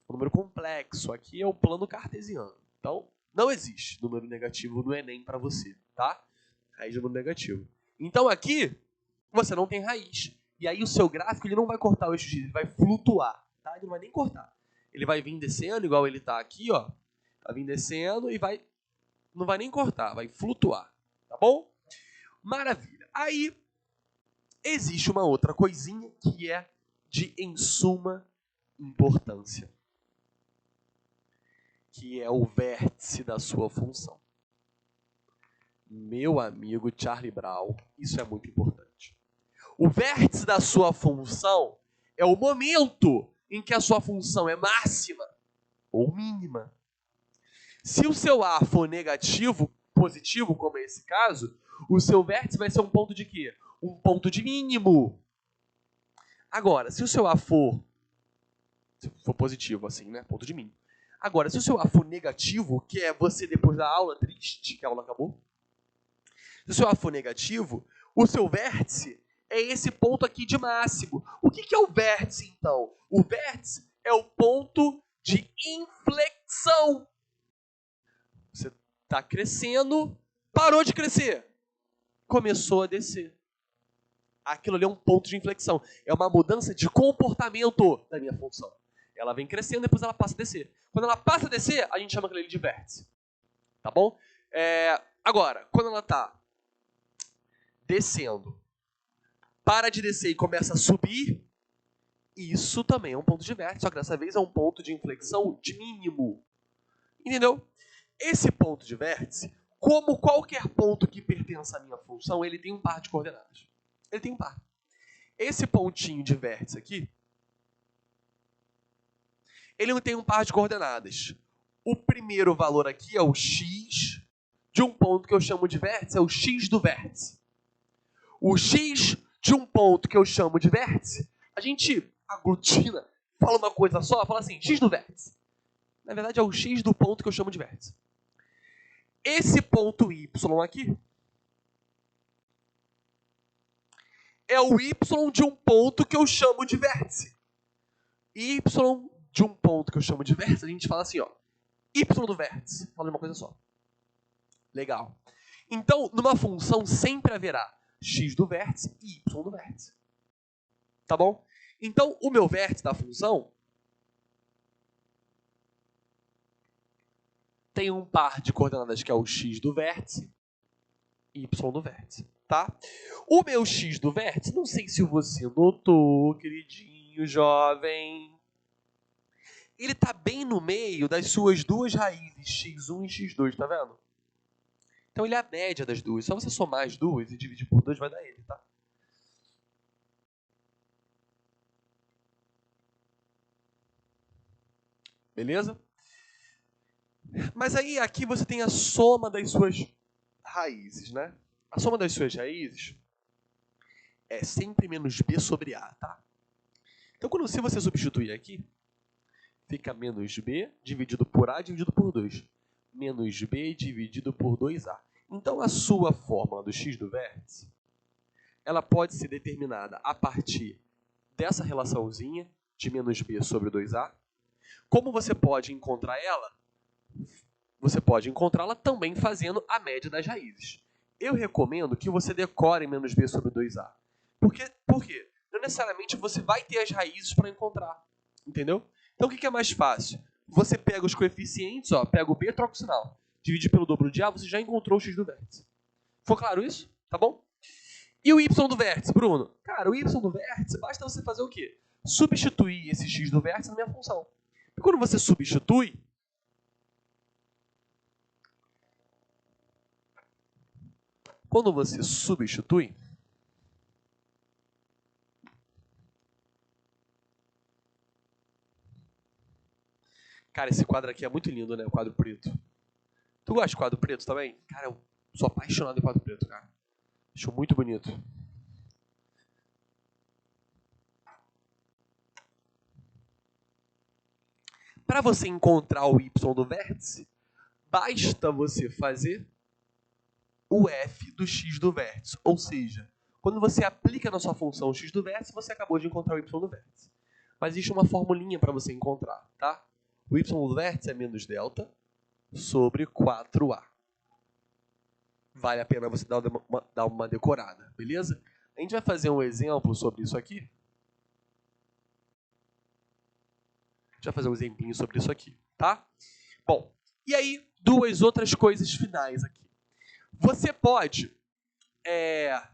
O número complexo aqui é o plano cartesiano. Então, não existe número negativo no Enem para você, tá? Raiz de número negativo. Então, aqui, você não tem raiz. E aí, o seu gráfico ele não vai cortar o eixo X, ele vai flutuar, tá? Ele não vai nem cortar. Ele vai vir descendo, igual ele tá aqui, ó. Vai vir descendo e não vai nem cortar, vai flutuar, tá bom? Maravilha. Aí, existe uma outra coisinha que é de em suma importância, que é o vértice da sua função. Meu amigo Charlie Brown, isso é muito importante. O vértice da sua função é o momento em que a sua função é máxima ou mínima. Se o seu A for negativo, positivo, como é esse caso, o seu vértice vai ser um ponto de quê? Um ponto de mínimo. Agora, se o seu A for positivo, assim, né? Ponto de mínimo. Agora, se o seu A for negativo, que é você depois da aula triste, que a aula acabou, se o seu A for negativo, o seu vértice é esse ponto aqui de máximo. O que é o vértice, então? O vértice é o ponto de inflexão. Você está crescendo, parou de crescer, começou a descer. Aquilo ali é um ponto de inflexão. É uma mudança de comportamento da minha função. Ela vem crescendo, depois ela passa a descer. Quando ela passa a descer, a gente chama aquilo ali de vértice. Tá bom? Agora, quando ela está descendo, para de descer e começa a subir, isso também é um ponto de vértice, só que dessa vez é um ponto de inflexão de mínimo. Entendeu? Esse ponto de vértice, como qualquer ponto que pertença à minha função, ele tem um par de coordenadas. Ele tem um par. Esse pontinho de vértice aqui, ele não tem um par de coordenadas. O primeiro valor aqui é o x de um ponto que eu chamo de vértice, é o x do vértice. O x de um ponto que eu chamo de vértice, a gente aglutina, fala uma coisa só, fala assim, x do vértice. Na verdade é o x do ponto que eu chamo de vértice. Esse ponto y aqui é o y de um ponto que eu chamo de vértice. Y de um ponto que eu chamo de vértice, a gente fala assim, ó, y do vértice. Fala uma coisa só. Legal. Então, numa função sempre haverá x do vértice e y do vértice. Tá bom? Então, o meu vértice da função tem um par de coordenadas que é o x do vértice e y do vértice. Tá? O meu x do vértice, não sei se você notou, queridinho jovem, ele está bem no meio das suas duas raízes, x1 e x2, tá vendo? Então ele é a média das duas. Só você somar as duas e dividir por 2 vai dar ele, tá? Beleza? Mas aí aqui você tem a soma das suas raízes, né? A soma das suas raízes é sempre menos b sobre a, tá? Então se você substituir aqui, fica menos b dividido por a dividido por 2. Menos b dividido por 2a. Então a sua fórmula do x do vértice, ela pode ser determinada a partir dessa relaçãozinha de menos b sobre 2a. Como você pode encontrar ela? Você pode encontrá-la também fazendo a média das raízes. Eu recomendo que você decore menos b sobre 2a. Por quê? Não necessariamente você vai ter as raízes para encontrar. Entendeu? Então o que é mais fácil? Você pega os coeficientes, ó, pega o b, troca o sinal. Divide pelo dobro de a, você já encontrou o x do vértice. Ficou claro isso? Tá bom? E o y do vértice, Bruno? Cara, o y do vértice, basta você fazer o quê? Substituir esse x do vértice na minha função. E quando você substitui, cara, esse quadro aqui é muito lindo, né? O quadro preto. Tu gosta de quadro preto também? Cara, eu sou apaixonado em quadro preto, cara. Acho muito bonito. Para você encontrar o y do vértice, basta você fazer o f do x do vértice. Ou seja, quando você aplica na sua função o x do vértice, você acabou de encontrar o y do vértice. Mas existe uma formulinha para você encontrar, tá? O y do vértice é menos delta sobre 4a. Vale a pena você dar uma decorada, beleza? A gente vai fazer um exemplo sobre isso aqui. A gente vai fazer um exemplinho sobre isso aqui, tá? Bom, e aí, duas outras coisas finais aqui. Você pode...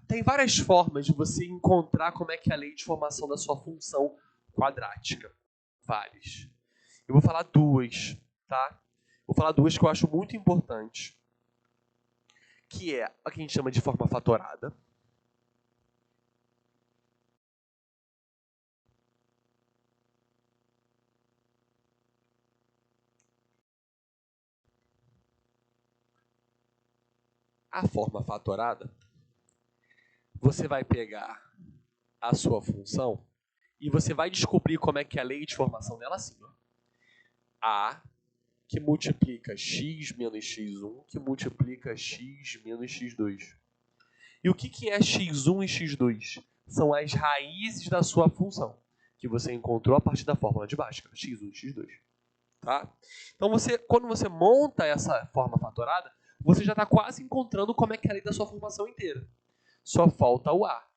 tem várias formas de você encontrar como é que é a lei de formação da sua função quadrática. Várias. Eu vou falar duas, tá? Vou falar duas que eu acho muito importantes. Que é a que a gente chama de forma fatorada. A forma fatorada, você vai pegar a sua função e você vai descobrir como é que é a lei de formação dela assim, ó. A que multiplica x menos x1 que multiplica x menos x2. E o que é x1 e x2? São as raízes da sua função, que você encontrou a partir da fórmula de Bhaskara, x1 e x2. Tá? Então, quando você monta essa forma fatorada, você já está quase encontrando como é que é a lei da sua formação inteira. Só falta o A.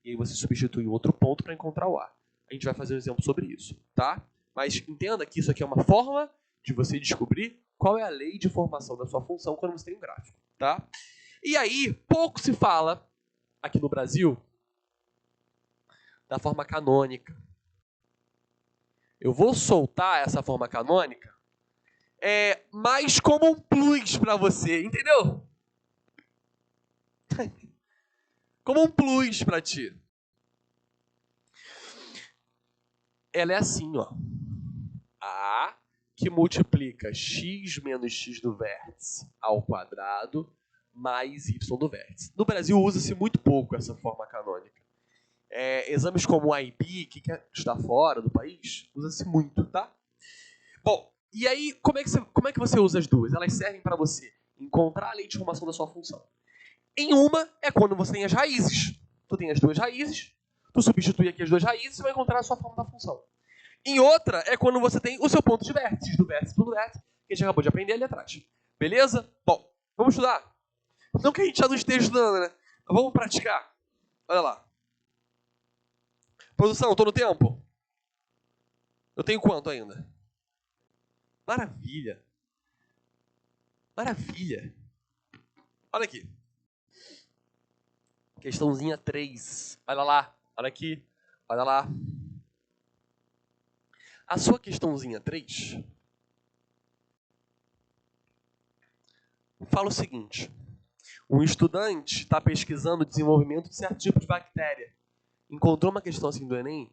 E aí você substitui outro ponto para encontrar o A. A gente vai fazer um exemplo sobre isso, tá? Mas entenda que isso aqui é uma forma de você descobrir qual é a lei de formação da sua função quando você tem um gráfico, tá? E aí, pouco se fala, aqui no Brasil, da forma canônica. Eu vou soltar essa forma canônica mais como um plus para você, entendeu? Como um plus para ti. Ela é assim, ó. A que multiplica x menos x do vértice ao quadrado mais y do vértice. No Brasil usa-se muito pouco essa forma canônica. Exames como o IB, que está fora do país, usa-se muito, tá? Bom, e aí, como é que você usa as duas? Elas servem para você encontrar a lei de formação da sua função. Em uma, é quando você tem as raízes. Tu tem as duas raízes, tu substitui aqui as duas raízes e vai encontrar a sua forma da função. Em outra, é quando você tem o seu ponto de vértice, do vértice pro vértice, que a gente acabou de aprender ali atrás. Beleza? Bom, vamos estudar? Não que a gente já não esteja estudando, né? Mas vamos praticar. Olha lá. Produção, tô no tempo? Eu tenho quanto ainda? Maravilha. Maravilha. Olha aqui. Questãozinha 3. Olha lá. Olha aqui. Olha lá. A sua questãozinha 3 fala o seguinte. Um estudante está pesquisando o desenvolvimento de certo tipo de bactéria. Encontrou uma questão assim do Enem?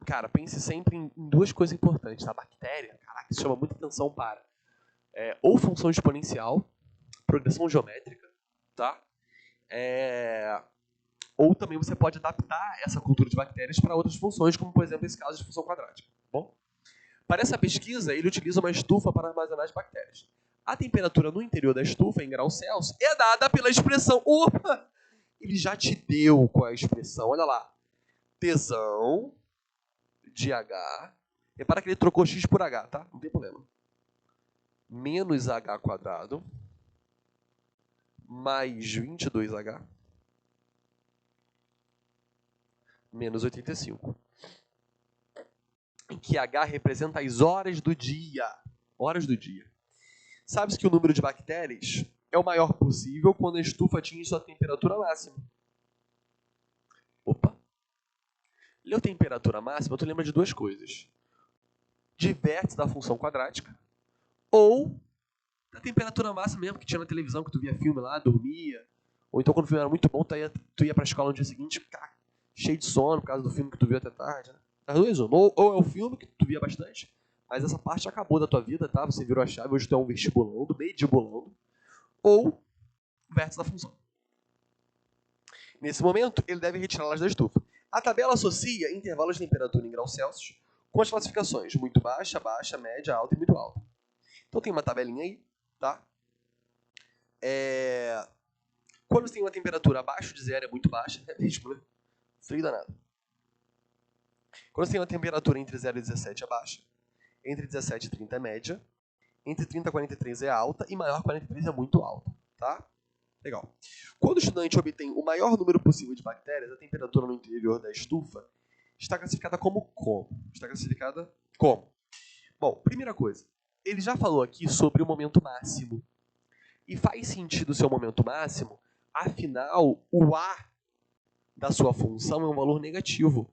Cara, pense sempre em duas coisas importantes. A bactéria, caraca, isso chama muita atenção para ou função exponencial, progressão geométrica, tá? Ou também você pode adaptar essa cultura de bactérias para outras funções, como, por exemplo, esse caso de função quadrática. Bom, para essa pesquisa, ele utiliza uma estufa para armazenar as bactérias. A temperatura no interior da estufa, em graus Celsius, é dada pela expressão... Opa! Ele já te deu qual é a expressão. Olha lá. Tesão de H. Repara que ele trocou X por H, tá? Não tem problema. Menos H quadrado mais 22H menos 85. Em que H representa as horas do dia. Horas do dia. Sabe-se que o número de bactérias é o maior possível quando a estufa atinge sua temperatura máxima. Opa! Leu temperatura máxima, tu lembra de duas coisas. De vértice da função quadrática ou da temperatura máxima mesmo que tinha na televisão, que tu via filme lá, dormia. Ou então quando o filme era muito bom, tu ia pra escola no dia seguinte, cheio de sono por causa do filme que tu viu até tarde. Né? As duas, ou é o filme que tu via bastante, mas essa parte acabou da tua vida, tá? Você virou a chave, hoje tu é um vestibulando, medibulando, ou vértice da função. Nesse momento, ele deve retirá-las da estufa. A tabela associa intervalos de temperatura em graus Celsius com as classificações muito baixa, baixa, média, alta e muito alta. Então tem uma tabelinha aí, tá? Quando você tem uma temperatura abaixo de zero, é muito baixa, é mesmo, né? Frio danado. Quando você tem uma temperatura entre 0 e 17 é baixa, entre 17 e 30 é média, entre 30 e 43 é alta e maior 43 é muito alta, tá? Legal. Quando o estudante obtém o maior número possível de bactérias, a temperatura no interior da estufa está classificada como? Está classificada como? Bom, primeira coisa, ele já falou aqui sobre o momento máximo. E faz sentido o seu momento máximo, afinal, o A da sua função é um valor negativo.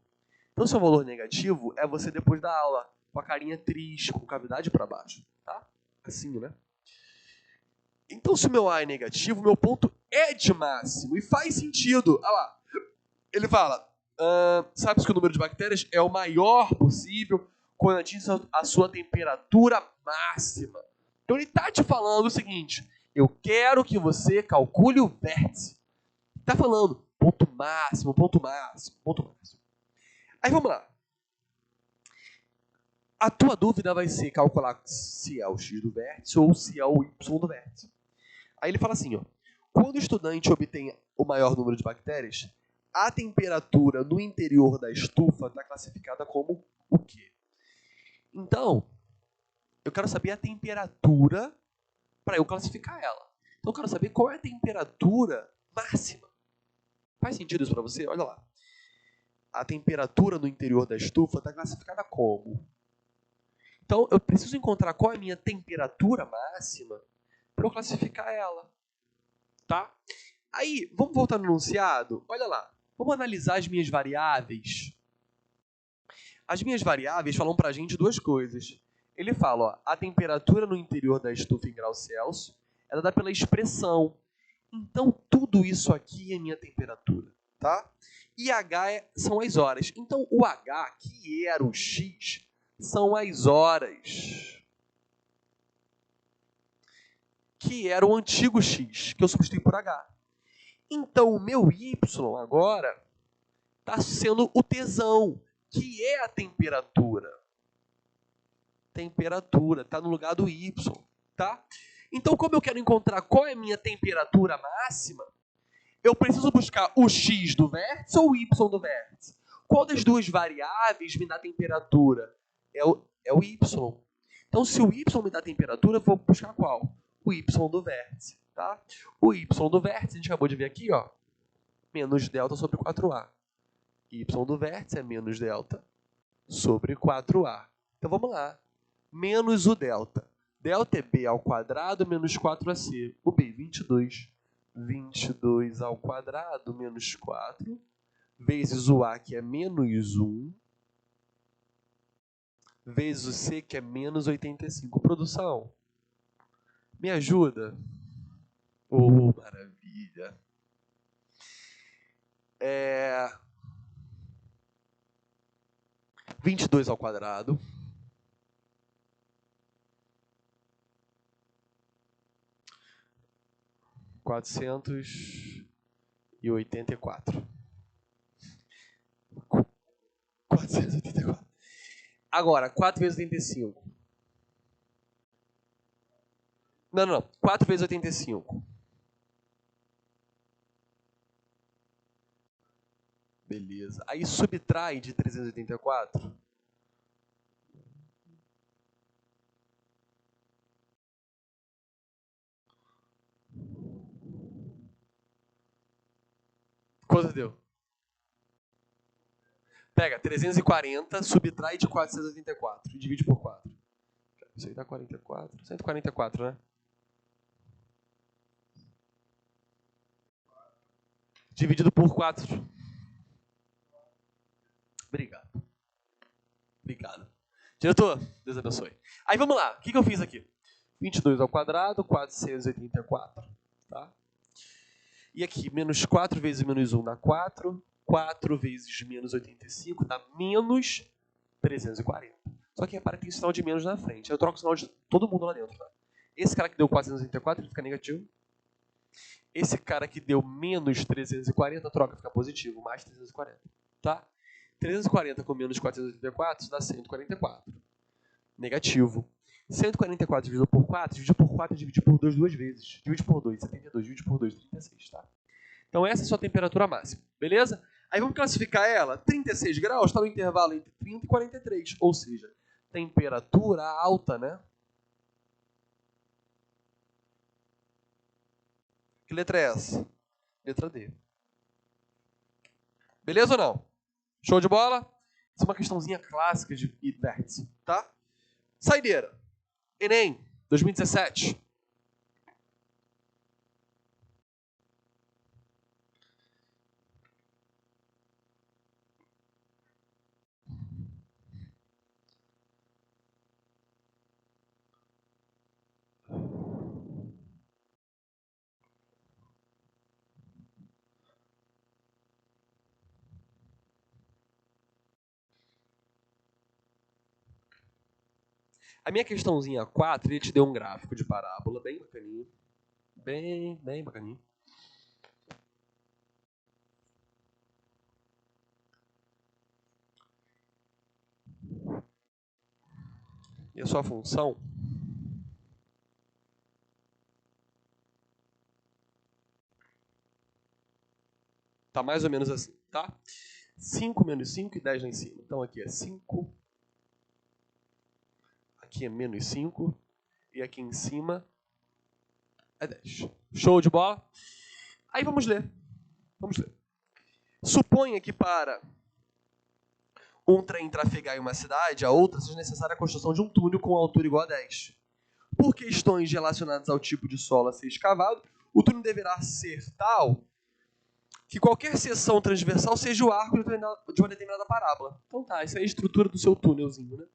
Então, se é um valor negativo, é você depois da aula, com a carinha triste, com cavidade para baixo, tá? Assim, né? Então, se o meu A é negativo, meu ponto é de máximo. E faz sentido. Olha lá. Ele fala, sabe que o número de bactérias é o maior possível quando atinge a sua temperatura máxima. Então, ele está te falando o seguinte, eu quero que você calcule o vértice. Está falando ponto máximo, ponto máximo, ponto máximo. Aí, vamos lá. A tua dúvida vai ser calcular se é o x do vértice ou se é o y do vértice. Aí ele fala assim, ó, quando o estudante obtém o maior número de bactérias, a temperatura no interior da estufa está classificada como o quê? Então, eu quero saber a temperatura para eu classificar ela. Então, eu quero saber qual é a temperatura máxima. Faz sentido isso para você? Olha lá. A temperatura no interior da estufa está classificada como? Então, eu preciso encontrar qual é a minha temperatura máxima para eu classificar ela. Tá? Aí, vamos voltar no enunciado? Olha lá. Vamos analisar as minhas variáveis. As minhas variáveis falam pra gente duas coisas. Ele fala, ó, a temperatura no interior da estufa em graus Celsius é dada pela expressão. Então, tudo isso aqui é minha temperatura, tá? E H são as horas. Então, o H, que era o X, são as horas. Que era o antigo X, que eu substituí por H. Então, o meu Y agora está sendo o tesão, que é a temperatura. Temperatura, está no lugar do Y, tá? Então, como eu quero encontrar qual é a minha temperatura máxima, eu preciso buscar o X do vértice ou o Y do vértice. Qual das duas variáveis me dá temperatura? É o Y. Então, se o Y me dá temperatura, eu vou buscar qual? O Y do vértice, tá? O Y do vértice, a gente acabou de ver aqui, ó, menos delta sobre 4A. Y do vértice é menos delta sobre 4A. Então, vamos lá. Menos o delta. Delta é B ao quadrado menos 4AC. O B, 22. 22 ao quadrado menos 4. Vezes o A, que é menos 1. Vezes o C, que é menos 85. Produção. Me ajuda? Oh, maravilha. 22 ao quadrado. Quatrocentos e 84. Agora, 4 vezes 85. Não. 4 vezes 85. Beleza. Aí subtrai de 384. Quanto deu? Pega 340, subtrai de 484 e divide por 4. Isso aí dá 44. 144, né? Dividido por 4. Obrigado. Diretor, Deus abençoe. Aí vamos lá. O que eu fiz aqui? 22 ao quadrado, 484. Tá? E aqui, menos 4 vezes menos 1 dá 4. 4 vezes menos 85 dá menos 340. Só que repara que tem sinal de menos na frente. Aí eu troco o sinal de todo mundo lá dentro. Tá? Esse cara que deu 484, ele fica negativo. Esse cara que deu menos 340, troca, fica positivo, mais 340. Tá? 340 com menos 484, isso dá 144. Negativo. 144 dividido por 4, dividir por 4 e dividir por 2 duas vezes. Divide por 2, 72. Divide por 2, 36. Tá? Então essa é a sua temperatura máxima. Beleza? Aí vamos classificar ela. 36 graus está no intervalo entre 30 e 43. Ou seja, temperatura alta, né? Que letra é essa? Letra D. Beleza ou não? Show de bola? Isso é uma questãozinha clássica de vértice, tá? Saideira. Enem, 2017. A minha questãozinha 4, ele te deu um gráfico de parábola bem bacaninho. Bem bacaninho. E a sua função tá mais ou menos assim, tá? 5 menos 5 e 10 lá em cima. Então aqui é 5. Aqui é menos 5. E aqui em cima é 10. Show de bola? Aí vamos ler. Vamos ler. Suponha que para um trem trafegar em uma cidade, a outra seja necessária a construção de um túnel com altura igual a 10. Por questões relacionadas ao tipo de solo a ser escavado, o túnel deverá ser tal que qualquer seção transversal seja o arco de uma determinada parábola. Então tá, essa é a estrutura do seu túnelzinho, né?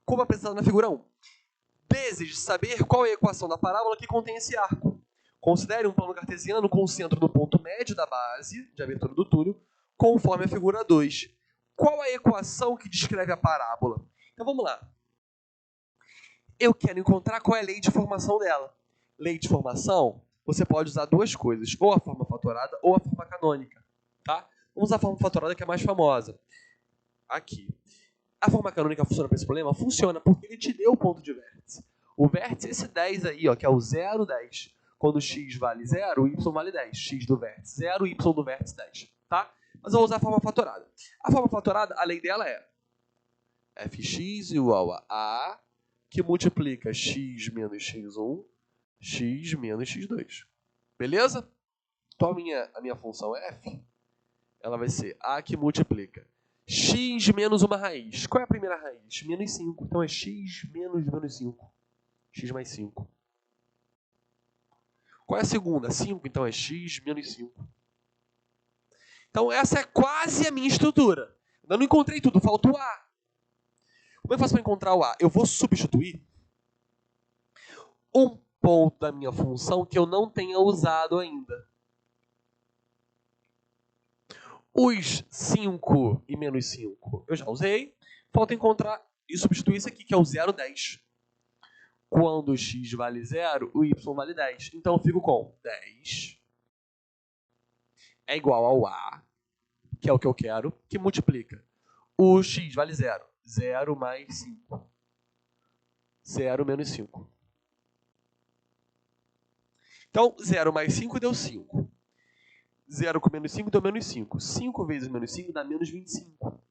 Como apresentado na figura 1. Deseje saber qual é a equação da parábola que contém esse arco. Considere um plano cartesiano com o centro no ponto médio da base de abertura do túnel, conforme a figura 2. Qual a equação que descreve a parábola? Então vamos lá. Eu quero encontrar qual é a lei de formação dela. Lei de formação, você pode usar duas coisas, ou a forma fatorada ou a forma canônica. Tá? Vamos usar a forma fatorada, que é a mais famosa. Aqui. A forma canônica funciona para esse problema? Funciona, porque ele te deu o ponto de vértice. O vértice é esse 10 aí, ó, que é o 0, 10. Quando x vale 0, o y vale 10. X do vértice 0, y do vértice 10. Tá? Mas eu vou usar a forma fatorada. A forma fatorada, a lei dela é fx igual a que multiplica x menos x1, x menos x2. Beleza? Então a minha função f, ela vai ser a que multiplica x menos uma raiz. Qual é a primeira raiz? Menos 5. Então é x menos 5. X mais 5. Qual é a segunda? 5. Então é x menos 5. Então essa é quase a minha estrutura. Eu não encontrei tudo, falta o a. Como eu faço para encontrar o a? Eu vou substituir um ponto da minha função que eu não tenha usado ainda. Os 5 e menos 5 eu já usei. Falta encontrar e substituir isso aqui, que é o 0, 10. Quando x vale 0, o y vale 10. Então eu fico com 10 é igual ao a, que é o que eu quero, que multiplica. O x vale 0. 0 mais 5. 0 menos 5. Então, 0 mais 5 deu 5. 0 com menos 5 deu menos 5. 5 vezes menos 5 dá menos 25.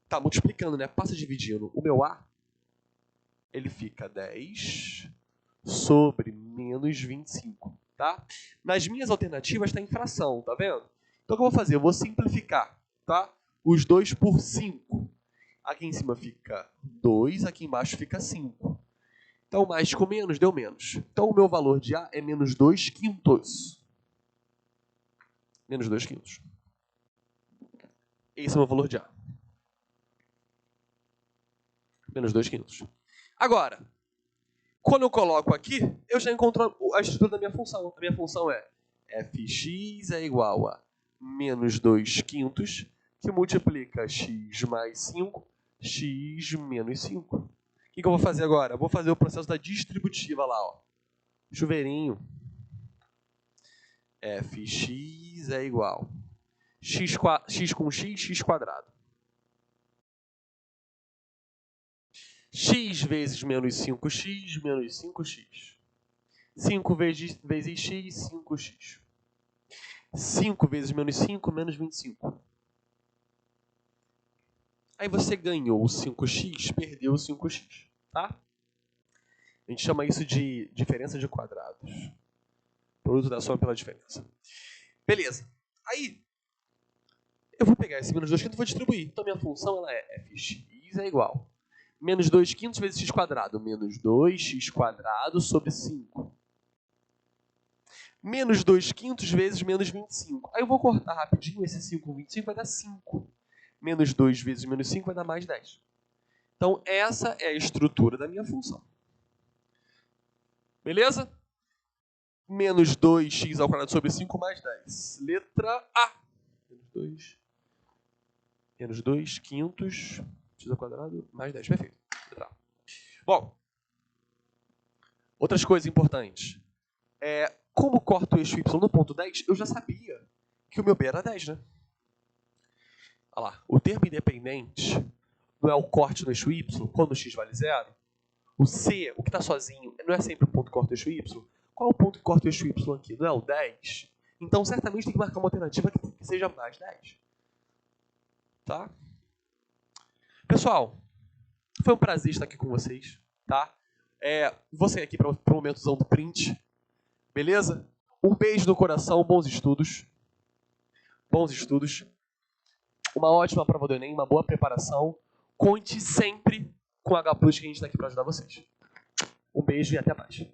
Tá multiplicando, né? Passa dividindo. O meu a, ele fica 10 sobre menos 25. Tá? Nas minhas alternativas está em fração, tá vendo? Então o que eu vou fazer? Eu vou simplificar, tá? Os 2 por 5. Aqui em cima fica 2, aqui embaixo fica 5. Então mais com menos deu menos. Então o meu valor de a é menos 2 quintos. Menos 2 quintos. Esse é o meu valor de a. Menos 2 quintos. Agora, quando eu coloco aqui, eu já encontro a estrutura da minha função. A minha função é fx é igual a menos 2 quintos, que multiplica x mais 5, x menos 5. O que eu vou fazer agora? Eu vou fazer o processo da distributiva lá, ó. Chuveirinho. Fx é igual x com x quadrado. X vezes menos 5x menos 5x. 5 vezes x, 5x. 5 vezes menos 5, menos 25. Aí você ganhou o 5x, perdeu o 5x, tá? A gente chama isso de diferença de quadrados. Produto da soma pela diferença. Beleza. Aí, eu vou pegar esse menos 2 quintos e vou distribuir. Então, minha função ela é fx é igual menos 2 quintos vezes x quadrado. Menos 2x quadrado sobre 5. Menos 2 quintos vezes menos 25. Aí eu vou cortar rapidinho. Esse 5 com 25 vai dar 5. Menos 2 vezes menos 5 vai dar mais 10. Então, essa é a estrutura da minha função. Beleza? Menos 2x ao quadrado sobre 5 mais 10. Letra A. Menos 2 quintos x ao quadrado mais 10. Perfeito. Letra A. Bom, outras coisas importantes. Como corto o eixo y no ponto 10, eu já sabia que o meu b era 10, né? Olha lá. O termo independente não é o corte no eixo y quando o x vale 0. O C, o que está sozinho, não é sempre o ponto que corta o eixo y. Qual é o ponto que corta o eixo y aqui? Não é o 10? Então, certamente tem que marcar uma alternativa que seja mais 10. Tá? Pessoal, foi um prazer estar aqui com vocês. Tá? Vou sair aqui para o momentozão do print. Beleza? Um beijo no coração, bons estudos. Bons estudos. Uma ótima prova do Enem, uma boa preparação. Conte sempre com o H+, que a gente está aqui para ajudar vocês. Um beijo e até mais.